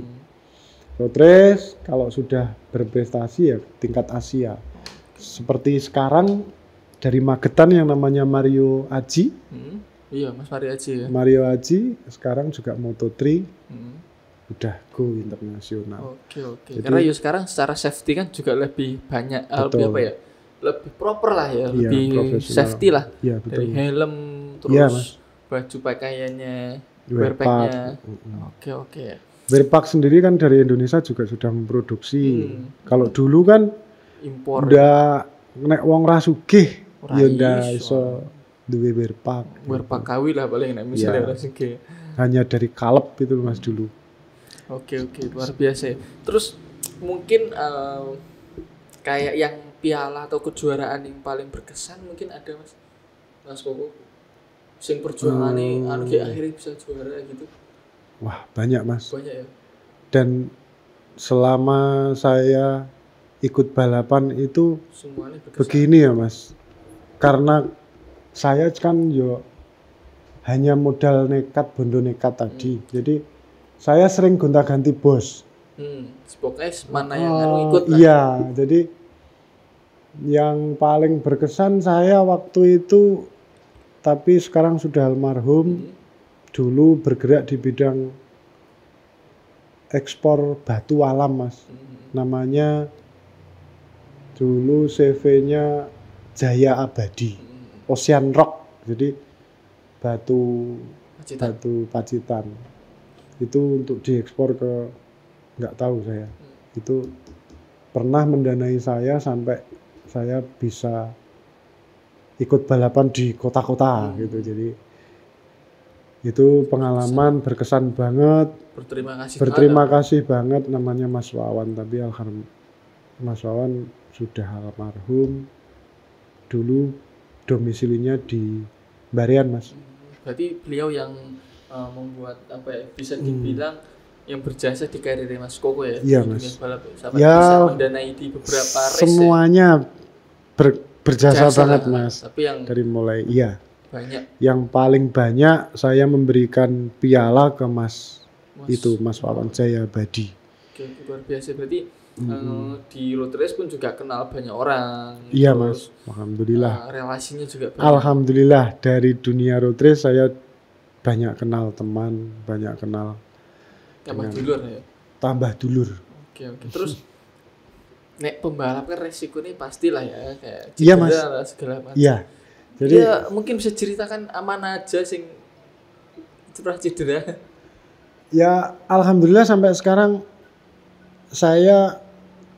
Road race kalau sudah berprestasi ya tingkat Asia. Seperti sekarang dari Magetan yang namanya Mario Aji. Iya, Mas Mario Aji ya. Mario Aji sekarang juga Moto3. Udah go internasional. Oke. Karena ya sekarang secara safety kan juga lebih banyak lebih apa ya? Lebih proper lah ya, Iya, lebih profesional. safety lah. Iya, betul. Dari helm terus Iya, Mas. baju pakaiannya, Wear wearpack-nya. pack. Oke. Wearpack sendiri kan dari Indonesia juga sudah memproduksi. Kalau dulu kan Impor. udah nek wong ra sugih Ora ya ndak iso. iso duwe wearpack. Wearpack kawi lah paling nek misalnya Iya. orang segi. Hanya dari kalep itu Mas dulu. Oke, luar biasa ya. Terus mungkin kayak yang piala atau kejuaraan yang paling berkesan mungkin ada Mas Koko. Sing perjuangane akhirnya bisa juara gitu. Wah, banyak Mas. Banyak ya. Dan selama saya ikut balapan itu Semuanya berkesan. begini ya Mas. Karena saya kan yo hanya modal nekat, bondo nekat tadi. Jadi saya sering gonta-ganti bos. Pokoknya mana yang ikut lah. Iya, jadi yang paling berkesan saya waktu itu, tapi sekarang sudah almarhum, dulu bergerak di bidang ekspor batu alam Mas. Namanya dulu CV-nya Jaya Abadi, Ocean Rock. Jadi batu Pacitan. Itu untuk diekspor ke nggak tahu saya. Itu pernah mendanai saya sampai saya bisa ikut balapan di kota-kota gitu. Jadi itu pengalaman berkesan banget. Berterima kasih banget namanya Mas Wawan, tapi Mas Wawan sudah almarhum. Dulu domisilinya di Barian Mas. Berarti beliau yang membuat apa ya, bisa dibilang yang berjasa di karir Mas Koko ya. Iya di Mas. balap, sampai Ya, bisa mendanai di beberapa race. Semuanya berjasa banget lah, Mas. Tapi yang dari mulai banyak. Yang paling banyak saya memberikan piala ke Mas Wawan Jaya Abadi. Oke, luar biasa. Berarti di road race pun juga kenal banyak orang. Iya terus, Mas, alhamdulillah. Relasinya juga banyak. Alhamdulillah dari dunia road race saya banyak kenal teman, banyak kenal. Tambah dulur ya. Tambah dulur. Oke. Terus nek pembalap kan resikonya pastilah ya, kayak Iya Mas. lah, segala macam. Iya. Jadi ya, mungkin bisa ceritakan aman aja sing pernah cedera. Ya alhamdulillah sampai sekarang saya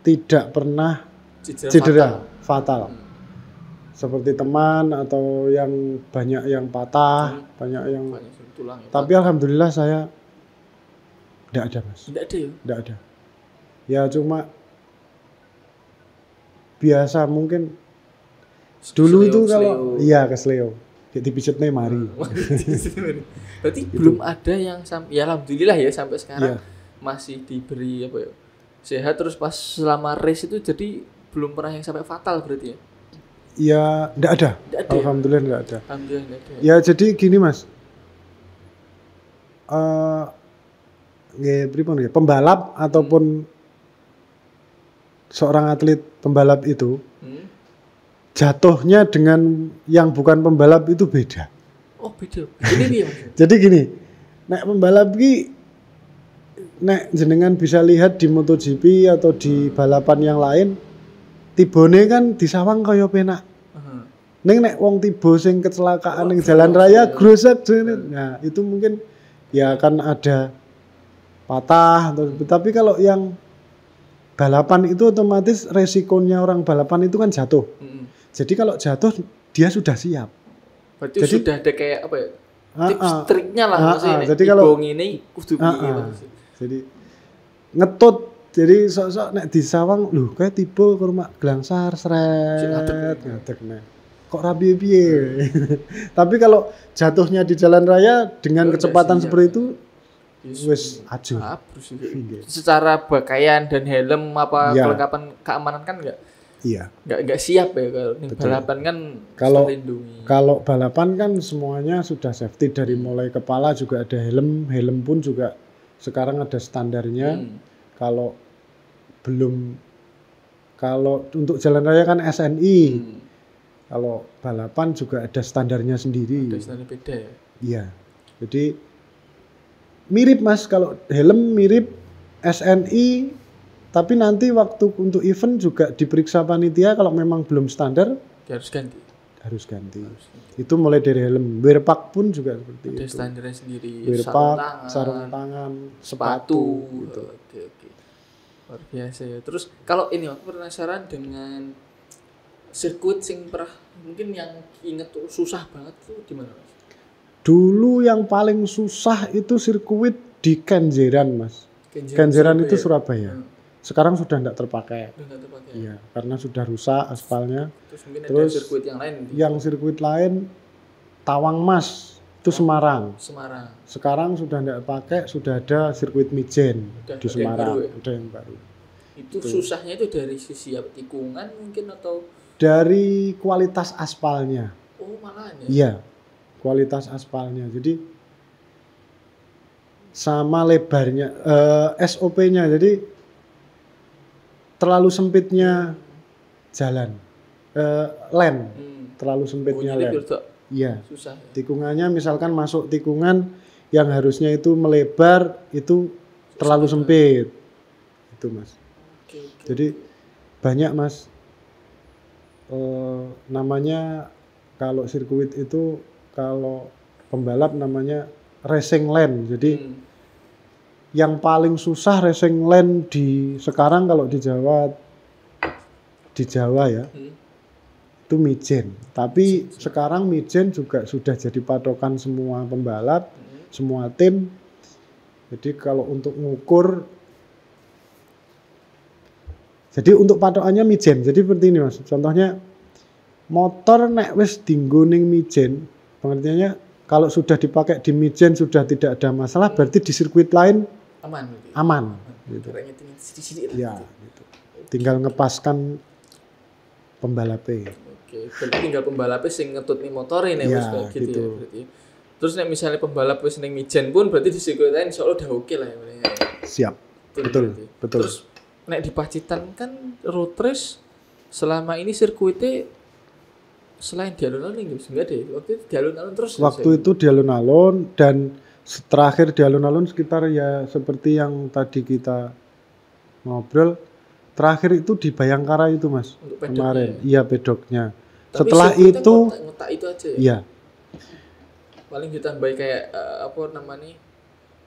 tidak pernah cedera fatal. Seperti teman atau yang banyak yang patah, banyak yang tulang ya. Tapi alhamdulillah saya tidak ada Mas. Tidak ada ya? Tidak ada. Ya cuma biasa mungkin dulu itu kalau kesleo. Kayak dipijetne mari. Berarti belum ada yang ya alhamdulillah ya sampai sekarang Iya. masih diberi apa ya? Sehat terus pas selama race itu jadi belum pernah yang sampai fatal berarti ya. Ya, enggak ada. Nggak ada ya? Alhamdulillah enggak ada. Alhamdulillah nggak ada. Ya jadi gini Mas. Pripun ya, pembalap ataupun seorang atlet pembalap itu Hmm? jatuhnya dengan yang bukan pembalap itu beda. Oh beda. Jadi piye Mas? Jadi gini, nek pembalap ki nek jenengan bisa lihat di MotoGP atau di balapan yang lain, tibone kan disawang kaya penak. Heeh. Ning nek wong tiba sing kecelakaan ning jalan raya grosek jene. Nah, itu mungkin ya akan ada patah atau tapi kalau yang balapan itu otomatis resikonya orang balapan itu kan jatuh. Mm-mm. Jadi kalau jatuh dia sudah siap. Berarti Jadi- sudah ada kayak apa ya? Tips Ah, ah. triknya lah Ah, maksudnya. ah. nek Jadi tiba kalau- ngene kudu Ah, piye ah. maksudnya. Jadi ngetut. Jadi sok-sok nek disawang lho kayak tiba ke rumah gelangsar Sik ngadeg. sret ngadeg nih. Kok rapi piye? Tapi kalau jatuhnya di jalan raya dengan Udah kecepatan siap. seperti itu Yes. wis ajur. Abrus juga. Iya. Secara pakaian dan helm apa Iya. kelengkapan keamanan kan Iya. nggak siap ya kalau di Betul. balapan kan Kalau- terlindungi. Kalau balapan kan semuanya sudah safety dari mulai kepala juga ada helm pun juga sekarang ada standarnya. Hmm. Kalau belum kalau untuk jalan raya kan SNI. Hmm. Kalau balapan juga ada standarnya sendiri. Ada standar beda ya. Iya. Jadi mirip Mas kalau helm mirip SNI tapi nanti waktu untuk event juga diperiksa panitia kalau memang belum standar Dia harus ganti. harus ganti. Itu mulai dari helm. Wearpack pun juga seperti Ada itu. standarnya sendiri. Wearpack, tangan, sarung tangan, sepatu gitu. Oke. Luar biasa ya. Terus kalau ini aku penasaran dengan sirkuit sing pernah mungkin yang inget tuh susah banget tuh di mana Mas? Dulu yang paling susah itu sirkuit di Kenjeran Mas. Kenjeran itu Surabaya. Hmm. Sekarang sudah tidak terpakai. Udah nggak terpakai. Iya, karena sudah rusak aspalnya. Terus mungkin Terus ada sirkuit yang lain di Yang sirkuit lain Tawang Mas itu Semarang. Semarang. Sekarang sudah tidak pakai, sudah ada sirkuit Mijen Udah di ada yang Semarang. baru ya? Ada yang baru. Itu susahnya itu dari sisi apa, tikungan mungkin atau Dari kualitas aspalnya. oh malahan ya. Iya, kualitas aspalnya. Jadi sama lebarnya, SOP-nya. Jadi terlalu sempitnya jalan, lane, terlalu Oh, sempitnya jadi lane. rada Iya, susah ya. tikungannya misalkan masuk tikungan yang harusnya itu melebar itu terlalu sempit. Itu Mas. Oke, oke. Jadi banyak Mas. Namanya kalau sirkuit itu kalau pembalap namanya racing lane. Jadi Hmm. yang paling susah racing lane di sekarang kalau di Jawa ya Hmm. itu Mijen. Tapi sekarang Mijen juga sudah jadi patokan semua pembalap, semua tim. Jadi kalau untuk ngukur jadi untuk patokannya Mijen. Jadi seperti ini Mas. Contohnya motor nek wis dinggo ning Mijen, pengertiannya kalau sudah dipakai di Mijen sudah tidak ada masalah, berarti di sirkuit lain Aman gitu. aman gitu. Karena nyetingin sini-sini lah. Ya, gitu. Tinggal ngepaskan pembalapnya. Oke, berarti tinggal pembalapnya sing ngetut nih motorin ya, Ya, Mas, kayak gitu, gitu. ya berarti. Terus nek misalnya pembalap wis ning Mijen pun berarti di sirkuit lain insyaallah udah oke lah ya. berarti. Siap. Betul, berarti. betul. Terus nek di Pacitan kan road race selama ini sirkuitnya selain di alun-alun enggak ada ya? Waktu itu di alun-alun terus. Waktu itu di alun-alun dan terakhir di alun-alun sekitar ya seperti yang tadi kita ngobrol, terakhir itu di Bayangkara itu Mas. Untuk pedoknya Kemarin. ya? Iya, pedoknya. Tapi Setelah sirkuitnya itu ngotak itu aja ya. iya, Paling ditambahin kayak apa namanya?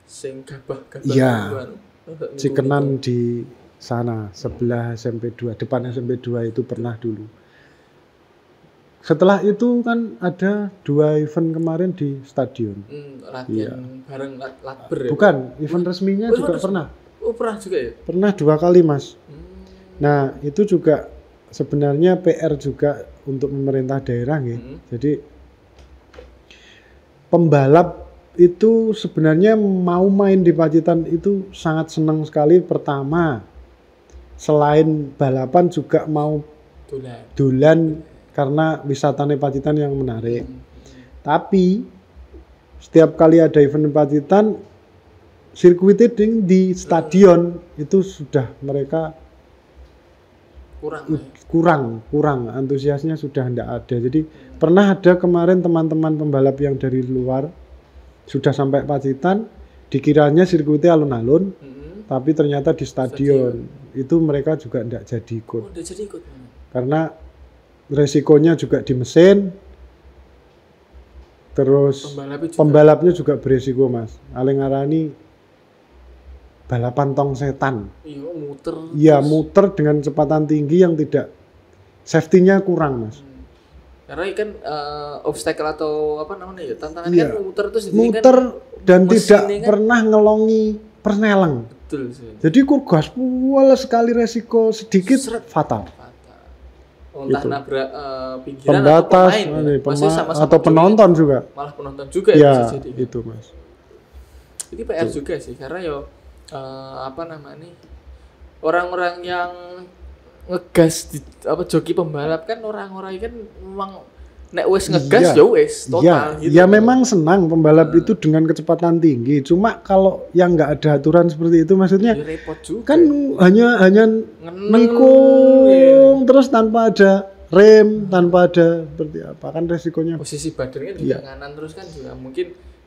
Sing gabah-gabah Iya. gitu, anu. Cikenan di sana sebelah SMP 2, depan SMP 2 itu pernah dulu. Setelah itu kan ada 2 event kemarin di stadion. Latihan bareng latber ya. Bukan, event resminya Oh, juga event pernah. Oh, pernah juga ya? Pernah 2 kali Mas. Hmm. Nah, itu juga sebenarnya PR juga untuk pemerintah daerah nggih. Hmm. Jadi pembalap itu sebenarnya mau main di Pacitan itu sangat senang sekali. Pertama, selain balapan juga mau dolan karena wisatanya Pacitan yang menarik. Tapi setiap kali ada event Pacitan, sirkuitnya di stadion itu sudah mereka kurang antusiasnya sudah tidak ada. Jadi pernah ada kemarin teman-teman pembalap yang dari luar sudah sampai Pacitan, dikiranya sirkuitnya alun-alun, tapi ternyata di stadion. Itu mereka juga tidak jadi ikut. Karena resikonya juga di mesin, terus pembalapnya juga beresiko mas. Aling-arani balapan tong setan. Iya muter dengan kecepatan tinggi yang tidak safety-nya kurang mas. Karena kan obstacle atau apa namanya ya tantangan kan muter terus muter kan, dan tidak kan pernah ngelongi persneleng. Betul sih. Jadi kurgas sekali resiko sedikit fatal. Entah gitu. Nabrak pinggiran pembatas atau penonton juga. Malah penonton juga ya bisa jadi. Itu mas. Ini PR juga sih karena apa namanya orang-orang yang ngegas di joki pembalap kan orang-orang kan memang nek wes ngegas ya wes total gitu. Ya memang senang pembalap itu dengan kecepatan tinggi. Cuma kalau yang nggak ada aturan seperti itu maksudnya ya, repot juga. Kan hanya nikung terus tanpa ada rem, tanpa ada seperti apa kan resikonya. Posisi badannya juga kanan terus kan juga mungkin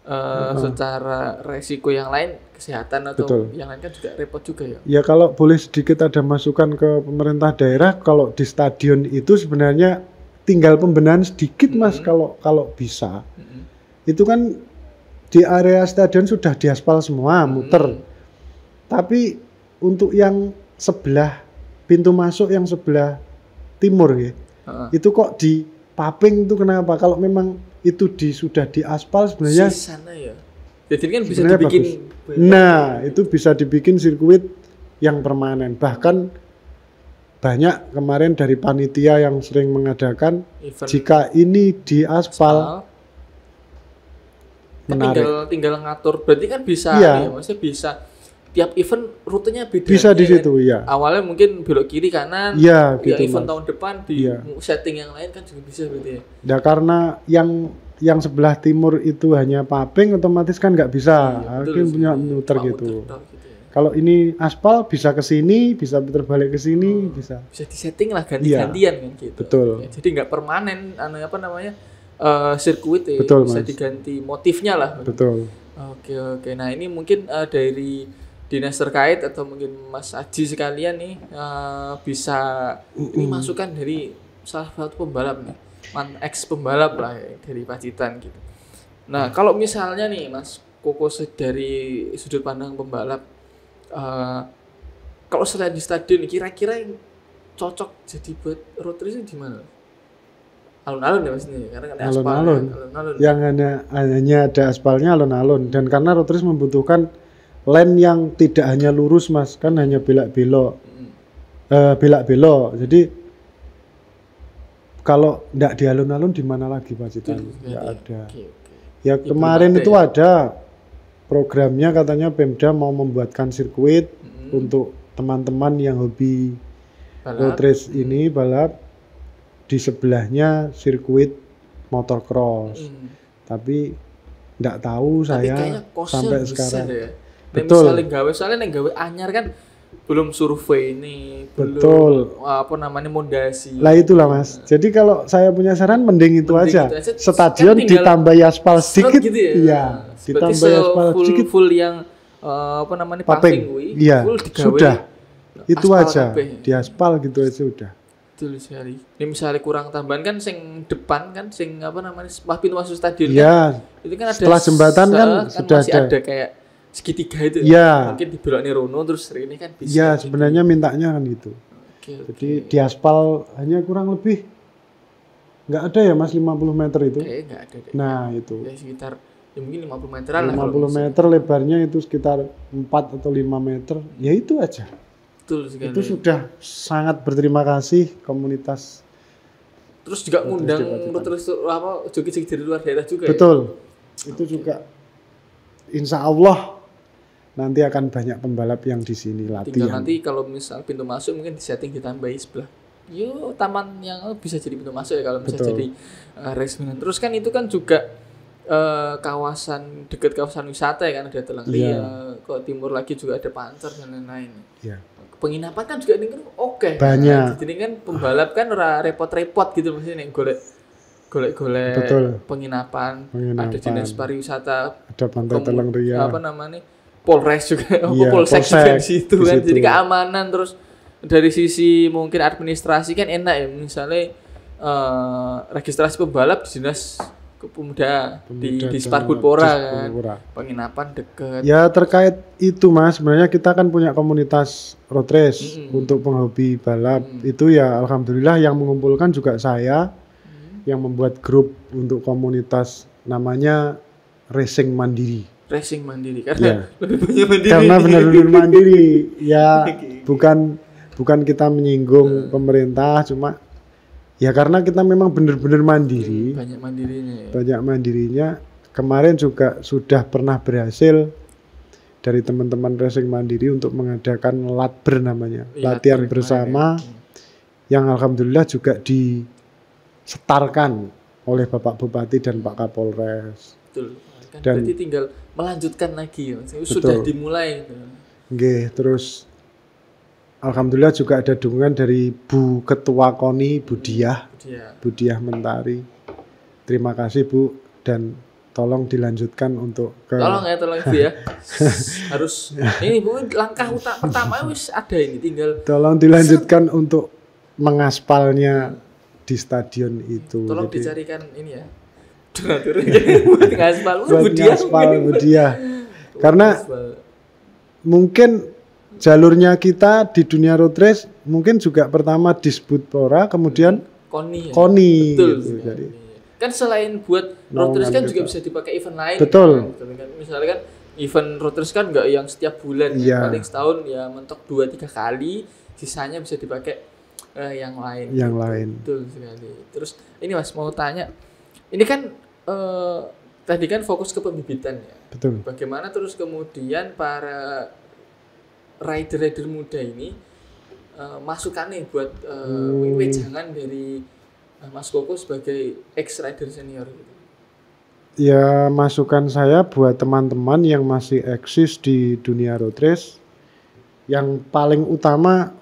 secara resiko yang lain kesehatan atau yang lain kan juga repot juga ya. Ya kalau boleh sedikit ada masukan ke pemerintah daerah, kalau di stadion itu sebenarnya tinggal pembenahan sedikit mas kalau bisa. Itu kan di area stadion sudah diaspal semua muter. Tapi untuk yang sebelah pintu masuk yang sebelah timur ya, itu kok di paving itu kenapa? Kalau memang itu sudah diaspal sebenarnya sana ya. Jadi kan bisa dibikin bagus. Nah, itu bisa dibikin sirkuit yang permanen. Bahkan banyak kemarin dari panitia yang sering mengadakan event, jika ini diaspal menarik. Tinggal ngatur. Berarti kan bisa ya, maksudnya bisa tiap event rutenya beda. Bisa di situ ya. Awalnya mungkin belok kiri kanan. Ya, gitu, event tahun depan di setting yang lain kan juga bisa berarti ya. Nah, karena yang sebelah timur itu hanya paving otomatis kan nggak bisa. Akhirnya punya muter gitu. Kalau ini aspal bisa ke sini, bisa putar balik ke sini, bisa disetting lah ganti-gantian kan gitu. Betul. Ya, jadi nggak permanen apa namanya? Sirkuit ya. Betul, bisa mas. diganti motifnya lah. Betul. Oke. Nah, ini mungkin dari dinas terkait atau mungkin Mas Aji sekalian nih bisa ini masukan dari salah satu pembalap nih, ex pembalap lah dari Pacitan gitu. Nah, kalau misalnya nih Mas Koko dari sudut pandang pembalap, kalau selain di stadion kira-kira yang cocok jadi buat road race di mana? Alun-alun ya maksudnya, karena kan alun-alun. Yang hanya ada aspalnya alun-alun, dan karena road race membutuhkan lane yang tidak hanya lurus mas, kan hanya belak-belok, belak-belok. Jadi kalau tidak di alun-alun di mana lagi Pacitan? Nggak ada. Ya kemarin itu ada programnya, katanya Pemda mau membuatkan sirkuit untuk teman-teman yang hobi road race ini balap, di sebelahnya sirkuit motocross. Tapi tidak tahu saya sampai sekarang. Ya? Betul. Misalnya gawe anyar kan belum survei ini, betul. Belum apa namanya mondasi. Lah itulah mas. Jadi kalau saya punya saran mending itu aja. Stadion kan ditambah aspal sedikit, gitu ya. Iya. Ditambah aspal sedikit. Full yang apa namanya paving, iya. Sudah. Itu aja. Kabeh. Di aspal gitu aja udah. Betul sekali. Ini misalnya kurang tambahan kan sing depan kan sing apa namanya pintu masuk stadion kan. Itu kan ada setelah jembatan kan sudah masih ada kayak segitiga itu ya. Mungkin dibeloknya Rono terus ini kan bisa. Ya sebenarnya mintanya kan gitu. Jadi di aspal hanya kurang lebih nggak ada ya mas 50 meter itu. Nggak ada deh. Nah itu. Ya sekitar ya mungkin 50 meteran 50 meter lebarnya itu sekitar 4 atau 5 meter. Ya itu aja. Betul sekali. Itu sudah sangat berterima kasih komunitas. Terus juga ngundang terus apa joki-joki dari luar daerah juga. Betul. Ya? Itu juga insya Allah nanti akan banyak pembalap yang di sini Tinggal latihan. nanti kalau misal pintu masuk mungkin disetting ditambahi sebelah. Yo taman yang bisa jadi pintu masuk ya kalau bisa Betul. jadi race minute. Terus kan itu kan juga kawasan dekat kawasan wisata ya kan, ada Telang Ria, ke timur lagi juga ada Pancar dan lain-lain. Iya. Penginapan kan juga ini kan oke. Banyak. Jadi kan pembalap kan ora repot-repot gitu maksudnya nih golek-golek Betul. penginapan, Penginapan. ada dinas pariwisata, Ada Pantai Telang Ria. apa namanya, Polres juga, Iya, Polsek juga Polsek di situ di kan, situ. jadi keamanan. Terus dari sisi mungkin administrasi kan enak ya, misalnya registrasi pembalap di dinas Pemuda di dan Sparkpura kan, Sparkpura. penginapan deket. Ya terkait itu Mas, sebenarnya kita kan punya komunitas road race untuk penghobi balap. Itu ya alhamdulillah yang mengumpulkan juga saya yang membuat grup untuk komunitas namanya Racing Mandiri. Racing mandiri karena Iya. lebih banyak mandiri. Karena benar-benar mandiri. Ya bukan kita menyinggung pemerintah, cuma ya karena kita memang benar-benar mandiri. Banyak mandirinya ya. Banyak mandirinya. Kemarin juga sudah pernah berhasil dari teman-teman Racing Mandiri untuk mengadakan latber namanya, Iya, latihan latber bersama yang alhamdulillah juga disetarkan oleh Bapak Bupati dan Pak Kapolres. Betul. Kan Dan- berarti tinggal melanjutkan lagi ya. Sudah dimulai gitu. Nggih, terus alhamdulillah juga ada dukungan dari Bu Ketua KONI Dia Budiah Mentari. Terima kasih Bu, dan tolong dilanjutkan untuk ke tolong Bu ya. Harus ini Bu, langkah pertama wis ada ini, tinggal tolong dilanjutkan untuk mengaspalnya di stadion itu. tolong Jadi, dicarikan ini ya. Donatur buat ngaspal. buat ngaspal Budiah. Karena mungkin jalurnya kita di dunia road race mungkin juga pertama di Sparkpura, kemudian KONI ya. KONI Betul gitu. sekali. Jadi Kan selain buat road race kan Naungan juga kita. bisa dipakai event lain. Betul. Kan? Misalnya kan event road race kan nggak yang setiap bulan, kan? Iya. Paling setahun ya mentok 2-3 kali, sisanya bisa dipakai yang lain. yang lain. Betul sekali. Terus ini Mas mau tanya, ini kan tadi kan fokus ke pembibitan ya. Betul. Bagaimana terus kemudian para rider-rider muda ini masukannya buat wejangan dari Mas Koko sebagai ex rider senior gitu. Ya, masukan saya buat teman-teman yang masih eksis di dunia road race, yang paling utama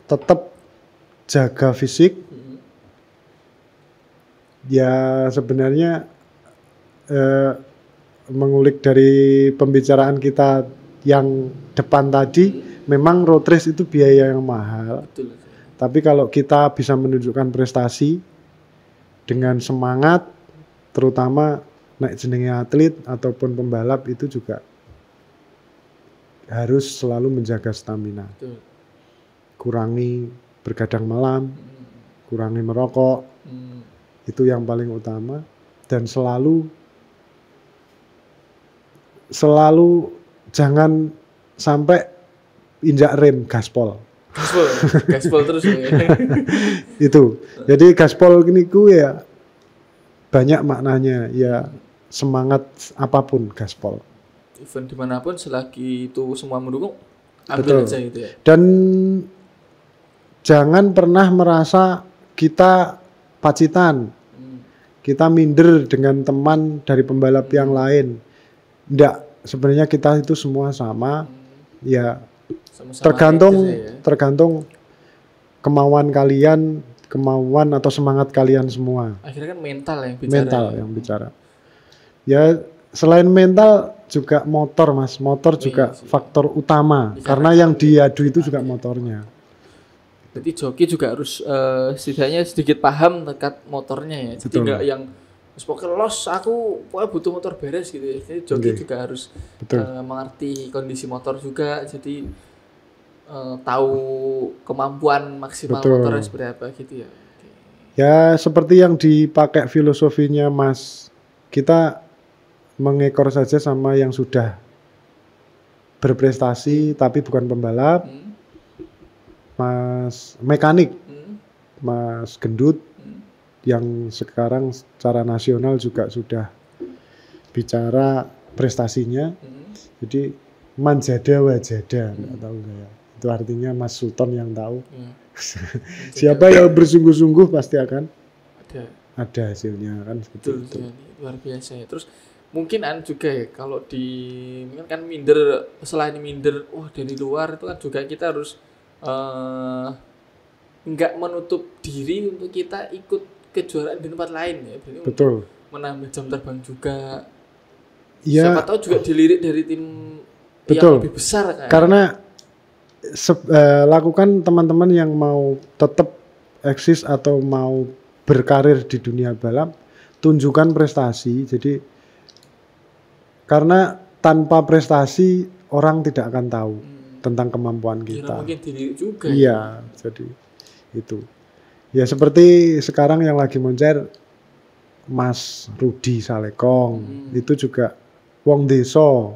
tetap jaga fisik. Ya sebenarnya mengulik dari pembicaraan kita yang depan tadi, memang road race itu biaya yang mahal. Betul. Tapi kalau kita bisa menunjukkan prestasi dengan semangat, terutama naik jenenge atlet ataupun pembalap, itu juga harus selalu menjaga stamina. Betul. Kurangi bergadang malam, kurangi merokok, itu yang paling utama. Dan selalu jangan sampai injak rem, gaspol. Gaspol terus ya. Itu. Jadi gaspol ini ku ya banyak maknanya, ya semangat apapun gaspol. Event dimanapun selagi itu semua mendukung, Betul. ambil aja gitu ya. Dan jangan pernah merasa kita pacitan, kita minder dengan teman dari pembalap yang lain. Nggak, sebenarnya kita itu semua sama. Ya Sama-sama tergantung kemauan kalian, kemauan atau semangat kalian semua. Akhirnya kan mental yang bicara. Mental yang bicara. Ya selain mental juga motor Mas, motor juga faktor utama, karena yang diadu itu juga motornya. Berarti joki juga harus setidaknya sedikit paham terkait motornya ya. Jadi Betul. nggak yang pokoknya los, aku pokoknya butuh motor beres gitu ya. Jadi joki juga harus mengerti kondisi motor juga. Jadi tahu kemampuan maksimal motornya seperti apa gitu ya. Ya seperti yang dipakai filosofinya Mas, kita mengekor saja sama yang sudah berprestasi tapi bukan pembalap. Mas mekanik, Mas Gendut, yang sekarang secara nasional juga sudah bicara prestasinya. Jadi manjada wajada, nggak tahu nggak ya. Itu artinya Mas Sultan yang tahu. Siapa yang bersungguh-sungguh pasti akan ada hasilnya kan seperti itu. Luar biasa ya. Terus mungkin juga ya kalau kan minder, selain minder dari luar itu kan juga kita harus nggak menutup diri untuk kita ikut kejuaraan di tempat lain ya. Berarti Betul. Menambah jam terbang juga. Ya, siapa tahu juga dilirik dari tim betul. yang lebih besar kan. Karena lakukan teman-teman yang mau tetap eksis atau mau berkarir di dunia balap, tunjukkan prestasi. Jadi karena tanpa prestasi orang tidak akan tahu tentang kemampuan kita. Mungkin dilirik juga. Iya, jadi itu. Ya seperti sekarang yang lagi moncer Mas Rudi Salekong, itu juga wong desa.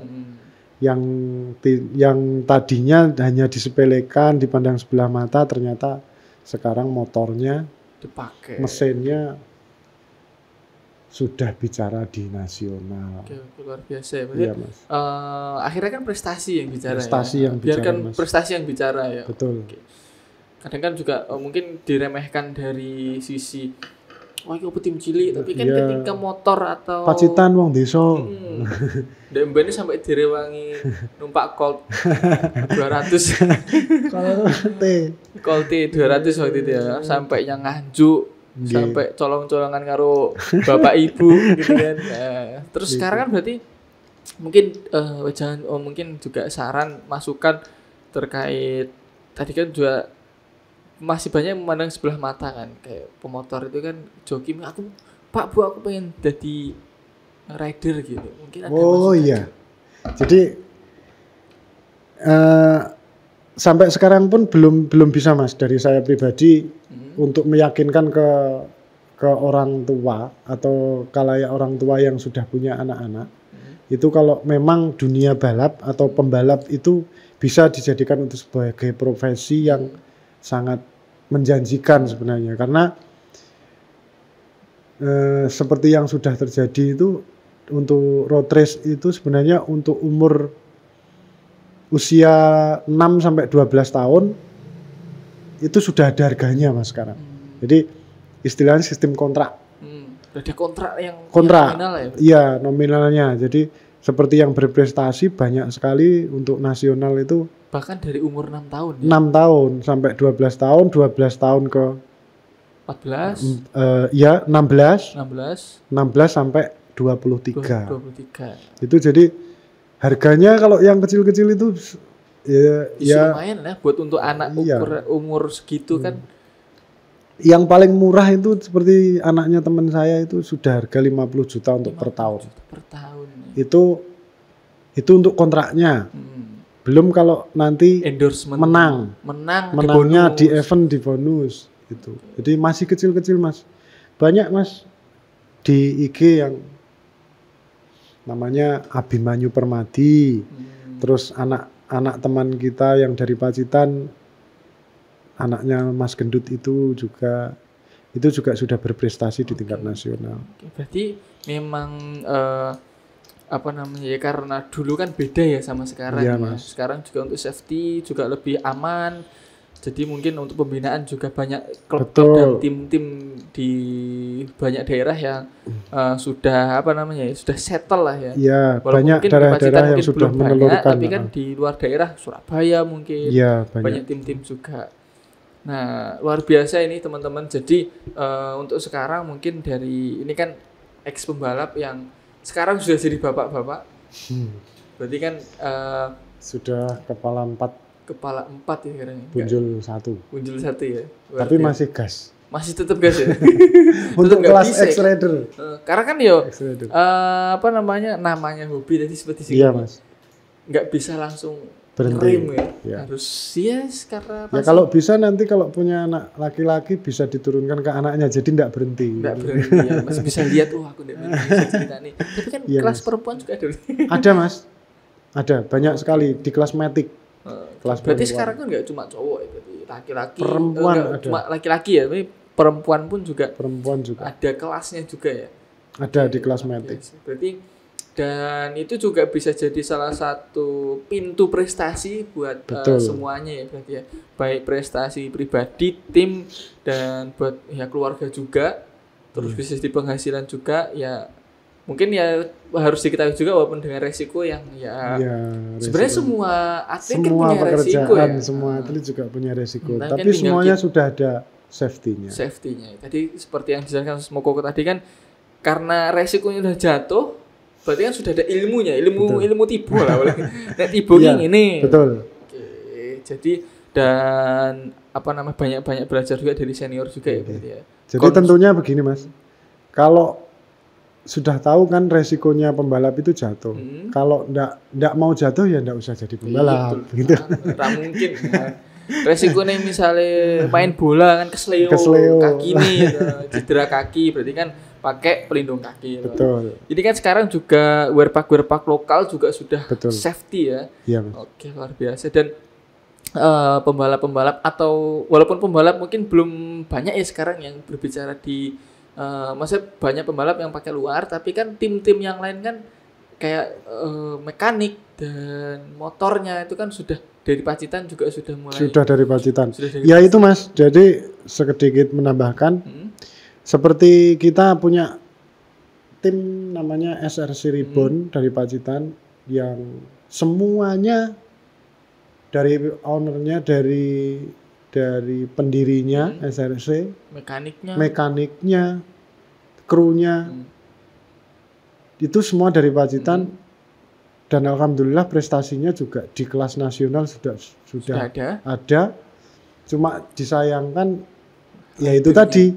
Yang tadinya hanya disepelekan, dipandang sebelah mata, ternyata sekarang motornya dipakai, mesinnya sudah bicara di nasional. Oke, luar biasa ya. Iya, Mas. Akhirnya kan prestasi yang bicara. Prestasi ya. yang bicara, biarkan Mas. prestasi yang bicara ya. Betul. Oke. Kadang kan juga mungkin diremehkan dari sisi aku tim cilik, tapi kan ketika motor atau Pacitan wong desa. Dan mbak ini sampai direwangi numpak Colt 200. Colt 200 waktu itu ya, sampai yang nganjuk, sampai colong-colongan karo bapak ibu gitu kan. Terus sekarang kan berarti mungkin mungkin juga saran masukan terkait tadi kan juga masih banyak memandang sebelah mata kan, kayak pemotor itu kan joki, aku pengen jadi rider gitu, mungkin ada iya. Jadi sampai sekarang pun belum bisa, Mas, dari saya pribadi untuk meyakinkan ke orang tua atau khalayak orang tua yang sudah punya anak-anak, itu kalau memang dunia balap atau pembalap itu bisa dijadikan untuk sebagai profesi yang sangat menjanjikan sebenarnya, karena seperti yang sudah terjadi itu untuk road race itu sebenarnya untuk umur usia 6 sampai 12 tahun itu sudah ada harganya, Mas, sekarang. Jadi istilahnya sistem kontrak. Ada kontrak yang nominal ya? Iya, nominalnya. Jadi seperti yang berprestasi banyak sekali untuk nasional itu bahkan dari umur 6 tahun ya? 6 tahun sampai 12 tahun, 12 tahun ke 14 ya 16 sampai 23. Itu jadi harganya kalau yang kecil-kecil itu ya lumayan ya buat untuk anak umur segitu kan. Yang paling murah itu seperti anaknya teman saya itu sudah harga 50 juta untuk per tahun. Ya. Itu untuk kontraknya. Belum kalau nanti endorsement menangnya di event, di bonus gitu. Jadi masih kecil-kecil, Mas. Banyak, Mas, di IG yang namanya Abimanyu Permadi. Terus anak teman kita yang dari Pacitan, anaknya Mas Gendut itu juga sudah berprestasi di tingkat nasional. Berarti memang karena dulu kan beda ya sama sekarang. Iya, Mas. Sekarang juga untuk safety juga lebih aman. Jadi mungkin untuk pembinaan juga banyak klub dan tim-tim di banyak daerah yang sudah sudah settle lah ya. Iya, banyak daerah-daerah yang sudah menelurkan. Tapi kan di luar daerah Surabaya mungkin banyak tim-tim juga. Nah, luar biasa ini teman-teman. Jadi untuk sekarang mungkin dari ini kan ex pembalap yang sekarang sudah jadi bapak-bapak. Berarti kan sudah kepala 4 ya sekarang. Punjul 1 ya. Tapi masih gas. Masih tetap gas ya. Untuk kelas X-Rider. Karena kan namanya hobi tadi seperti Iya, Mas. Nggak bisa langsung berhenti ya. Harus karena ya kalau bisa nanti kalau punya anak laki-laki bisa diturunkan ke anaknya, jadi enggak berhenti ya. Masih bisa lihat aku enggak bisa cerita nih. Tapi kan kelas perempuan juga ada. Mas, ada banyak sekali di kelas Matic. Kelas berarti perempuan. Sekarang kan enggak cuma cowok ya, berarti laki-laki, perempuan ada. Cuma laki-laki ya, tapi perempuan juga ada kelasnya juga ya. Ada di kelas Matic. Berarti Dan itu juga bisa jadi salah satu pintu prestasi buat semuanya ya berarti ya. Baik prestasi pribadi, tim, dan buat ya keluarga juga. Terus bisa di penghasilan juga ya. Mungkin ya harus diketahui juga walaupun dengan resiko yang ya sebenarnya semua atlet semua punya resiko ya. Semua atlet juga punya resiko. Tapi kan semuanya sudah ada safety-nya. Tadi seperti yang dijelaskan Mas Koko tadi kan karena resikonya udah jatuh, berarti kan sudah ada ilmunya, ilmu tibo lah. Nek tibo ini. Betul. Oke, jadi dan banyak belajar juga dari senior juga ya berarti ya. Jadi tentunya begini Mas. Kalau sudah tahu kan resikonya pembalap itu jatuh. Kalau enggak mau jatuh ya enggak usah jadi pembalap gitu. Enggak mungkin. Resikonya misalnya main bola kan kesleo kaki nih cedera kaki berarti kan pakai pelindung kaki. Betul. Jadi kan sekarang juga wearpack lokal juga sudah safety ya. Iya. Oke, luar biasa. Dan pembalap-pembalap atau walaupun pembalap mungkin belum banyak ya sekarang yang berbicara di maksudnya banyak pembalap yang pakai luar, tapi kan tim-tim yang lain kan kayak mekanik dan motornya itu kan sudah dari Pacitan juga sudah mulai. Sudah dari Pacitan. Ya itu Mas. Jadi sedikit menambahkan. Seperti kita punya tim namanya SRC Ribbon dari Pacitan yang semuanya dari ownernya dari pendirinya SRC, mekaniknya, krunya itu semua dari Pacitan dan alhamdulillah prestasinya juga di kelas nasional sudah ada. Cuma disayangkan ya itu tadi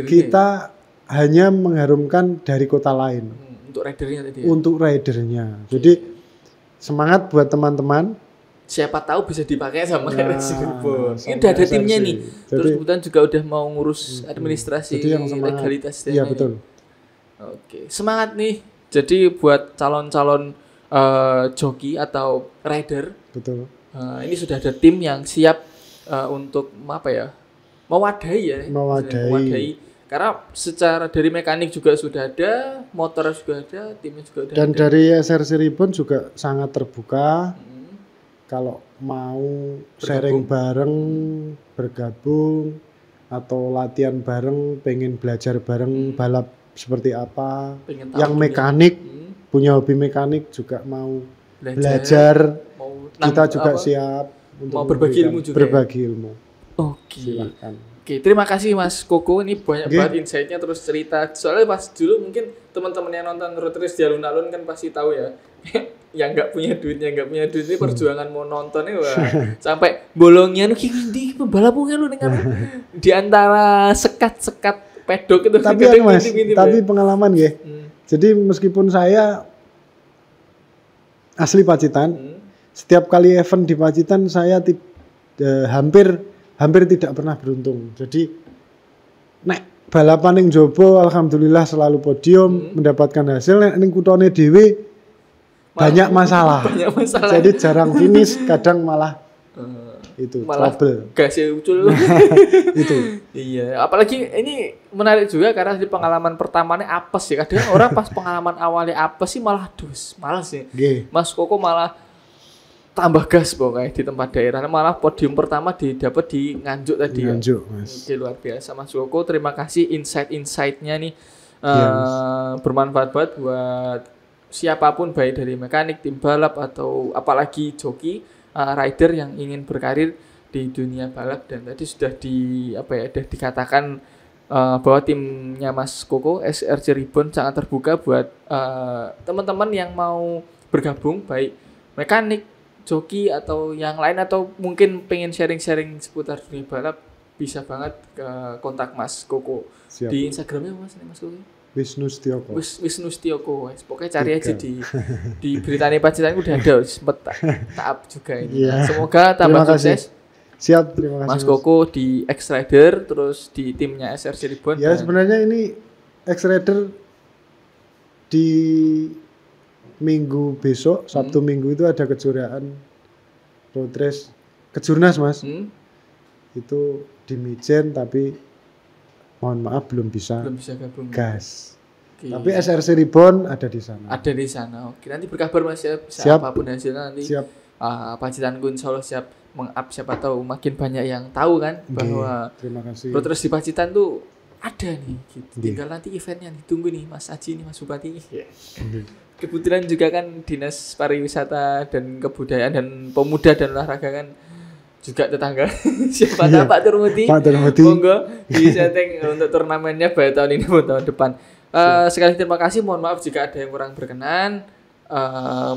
kita hanya mengharumkan dari kota lain untuk ridernya. Jadi semangat buat teman-teman. Siapa tahu bisa dipakai sama SRC Ribbon. Ini udah ada timnya nih. Terus kemudian juga udah mau ngurus administrasi legalitas. Iya betul. Oke, semangat nih. Jadi buat calon-calon joki atau rider. Betul. Ini sudah ada tim yang siap untuk mewadahi. Karena secara dari mekanik juga sudah ada, motor juga ada, timnya juga ada. Dan dari SRC Ribbon juga sangat terbuka. Kalau mau sharing bareng, bergabung, atau latihan bareng, pengen belajar bareng balap seperti apa, yang mekanik, punya hobi mekanik juga mau belajar kita juga siap untuk mau berbagi ilmu juga. Oke. Silakan. Oke, terima kasih Mas Koko, ini banyak banget insight-nya terus cerita. Soalnya pas dulu mungkin teman-teman yang nonton Road Race di alun-alun kan pasti tahu ya. Yang nggak punya duit ini perjuangan mau nonton ini sampai bolongnya nu di pembalap lu dengan di antara sekat-sekat pedok itu. Tapi Mas, tapi pengalaman ya. Jadi meskipun saya asli Pacitan, setiap kali event di Pacitan saya hampir tidak pernah beruntung. Jadi nek balapan yang jobo alhamdulillah selalu podium, mendapatkan hasil. Nek ning kutone dhewe banyak masalah. Jadi jarang finish, kadang malah trouble. Gasnya ucul. Itu. Iya, apalagi ini menarik juga karena di pengalaman pertamanya apes ya. Kadang orang pas pengalaman awalnya apes sih malah males sih. Mas Koko malah tambah gas pokoknya di tempat daerah, malah podium pertama didapat di Nganjuk tadi. Nganjuk, Mas. Oke, luar biasa Mas Koko, terima kasih insight-nya nih bermanfaat banget buat siapapun baik dari mekanik, tim balap atau apalagi joki, rider yang ingin berkarir di dunia balap. Dan tadi sudah dikatakan bahwa timnya Mas Koko SRC Ribbon sangat terbuka buat teman-teman yang mau bergabung baik mekanik, joki atau yang lain atau mungkin pengen sharing-sharing seputar dunia balap, bisa banget ke kontak Mas Koko. Siap. Di Instagramnya Mas Koko? Wisnu Setioko. Wisnu Setioko. Pokoknya cari aja di Britania Pacitan udah ada, sempet tak up juga ini. Yeah. Semoga tambah sukses. Siap, terima kasih Mas Koko di X-Rider, terus di timnya SRC Ribbon. Ya sebenarnya ini X-Rider di minggu besok, Sabtu Minggu itu ada kejuaraan road race Kejurnas Mas. Itu di Mijen tapi mohon maaf belum bisa gabung. Gas. Oke. Tapi SRC Ribbon ada di sana. Ada di sana. Oke, nanti berkabar Mas ya. Siap. Apapun hasilnya nanti. Siap. Pacitanku insya Allah siap meng-up, siapa tahu makin banyak yang tahu kan bahwa Terima kasih. Broadress di Pacitan tuh ada nih gitu. Nggih. Tinggal nanti eventnya ditunggu nih Mas Aji nih Mas Bupati. Kebetulan juga kan Dinas Pariwisata dan Kebudayaan dan Pemuda dan Olahraga kan juga tetangga. Siapa tahu Pak Turmuti. Pak Turmuti. Monggo disetting untuk turnamennya baik tahun ini maupun tahun depan. Sekali terima kasih, mohon maaf jika ada yang kurang berkenan.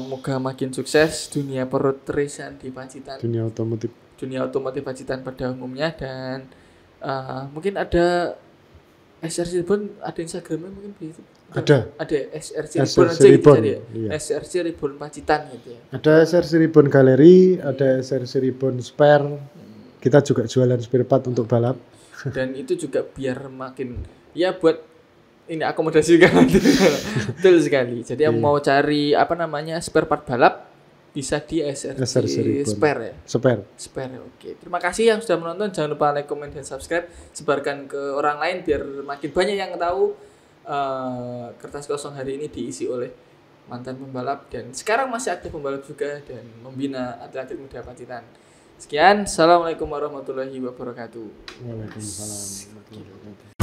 Moga makin sukses dunia perrotrisan di Pacitan, Dunia otomotif Pacitan pada umumnya, dan mungkin ada SRC Ribbon, ada Instagramnya mungkin begitu. Ada SRC Ribbon SRC aja gitu Ribbon, jadi ya. iya. SRC Ribbon Pacitan gitu ya. Ada SRC Ribbon Galeri, ada SRC Ribbon Spare. Kita juga jualan spare part untuk balap. Dan itu juga biar makin ya buat ini akomodasi juga. Betul sekali. Jadi yang mau cari apa namanya spare part balap bisa di SRC Ribbon. Spare ya. Spare. Oke. Terima kasih yang sudah menonton. Jangan lupa like, comment, dan subscribe. Sebarkan ke orang lain biar makin banyak yang tahu Kertas Kosong hari ini diisi oleh mantan pembalap dan sekarang masih aktif pembalap juga dan membina atlet muda Pacitan. Sekian. Assalamualaikum warahmatullahi wabarakatuh. Waalaikumsalam warahmatullahi wabarakatuh.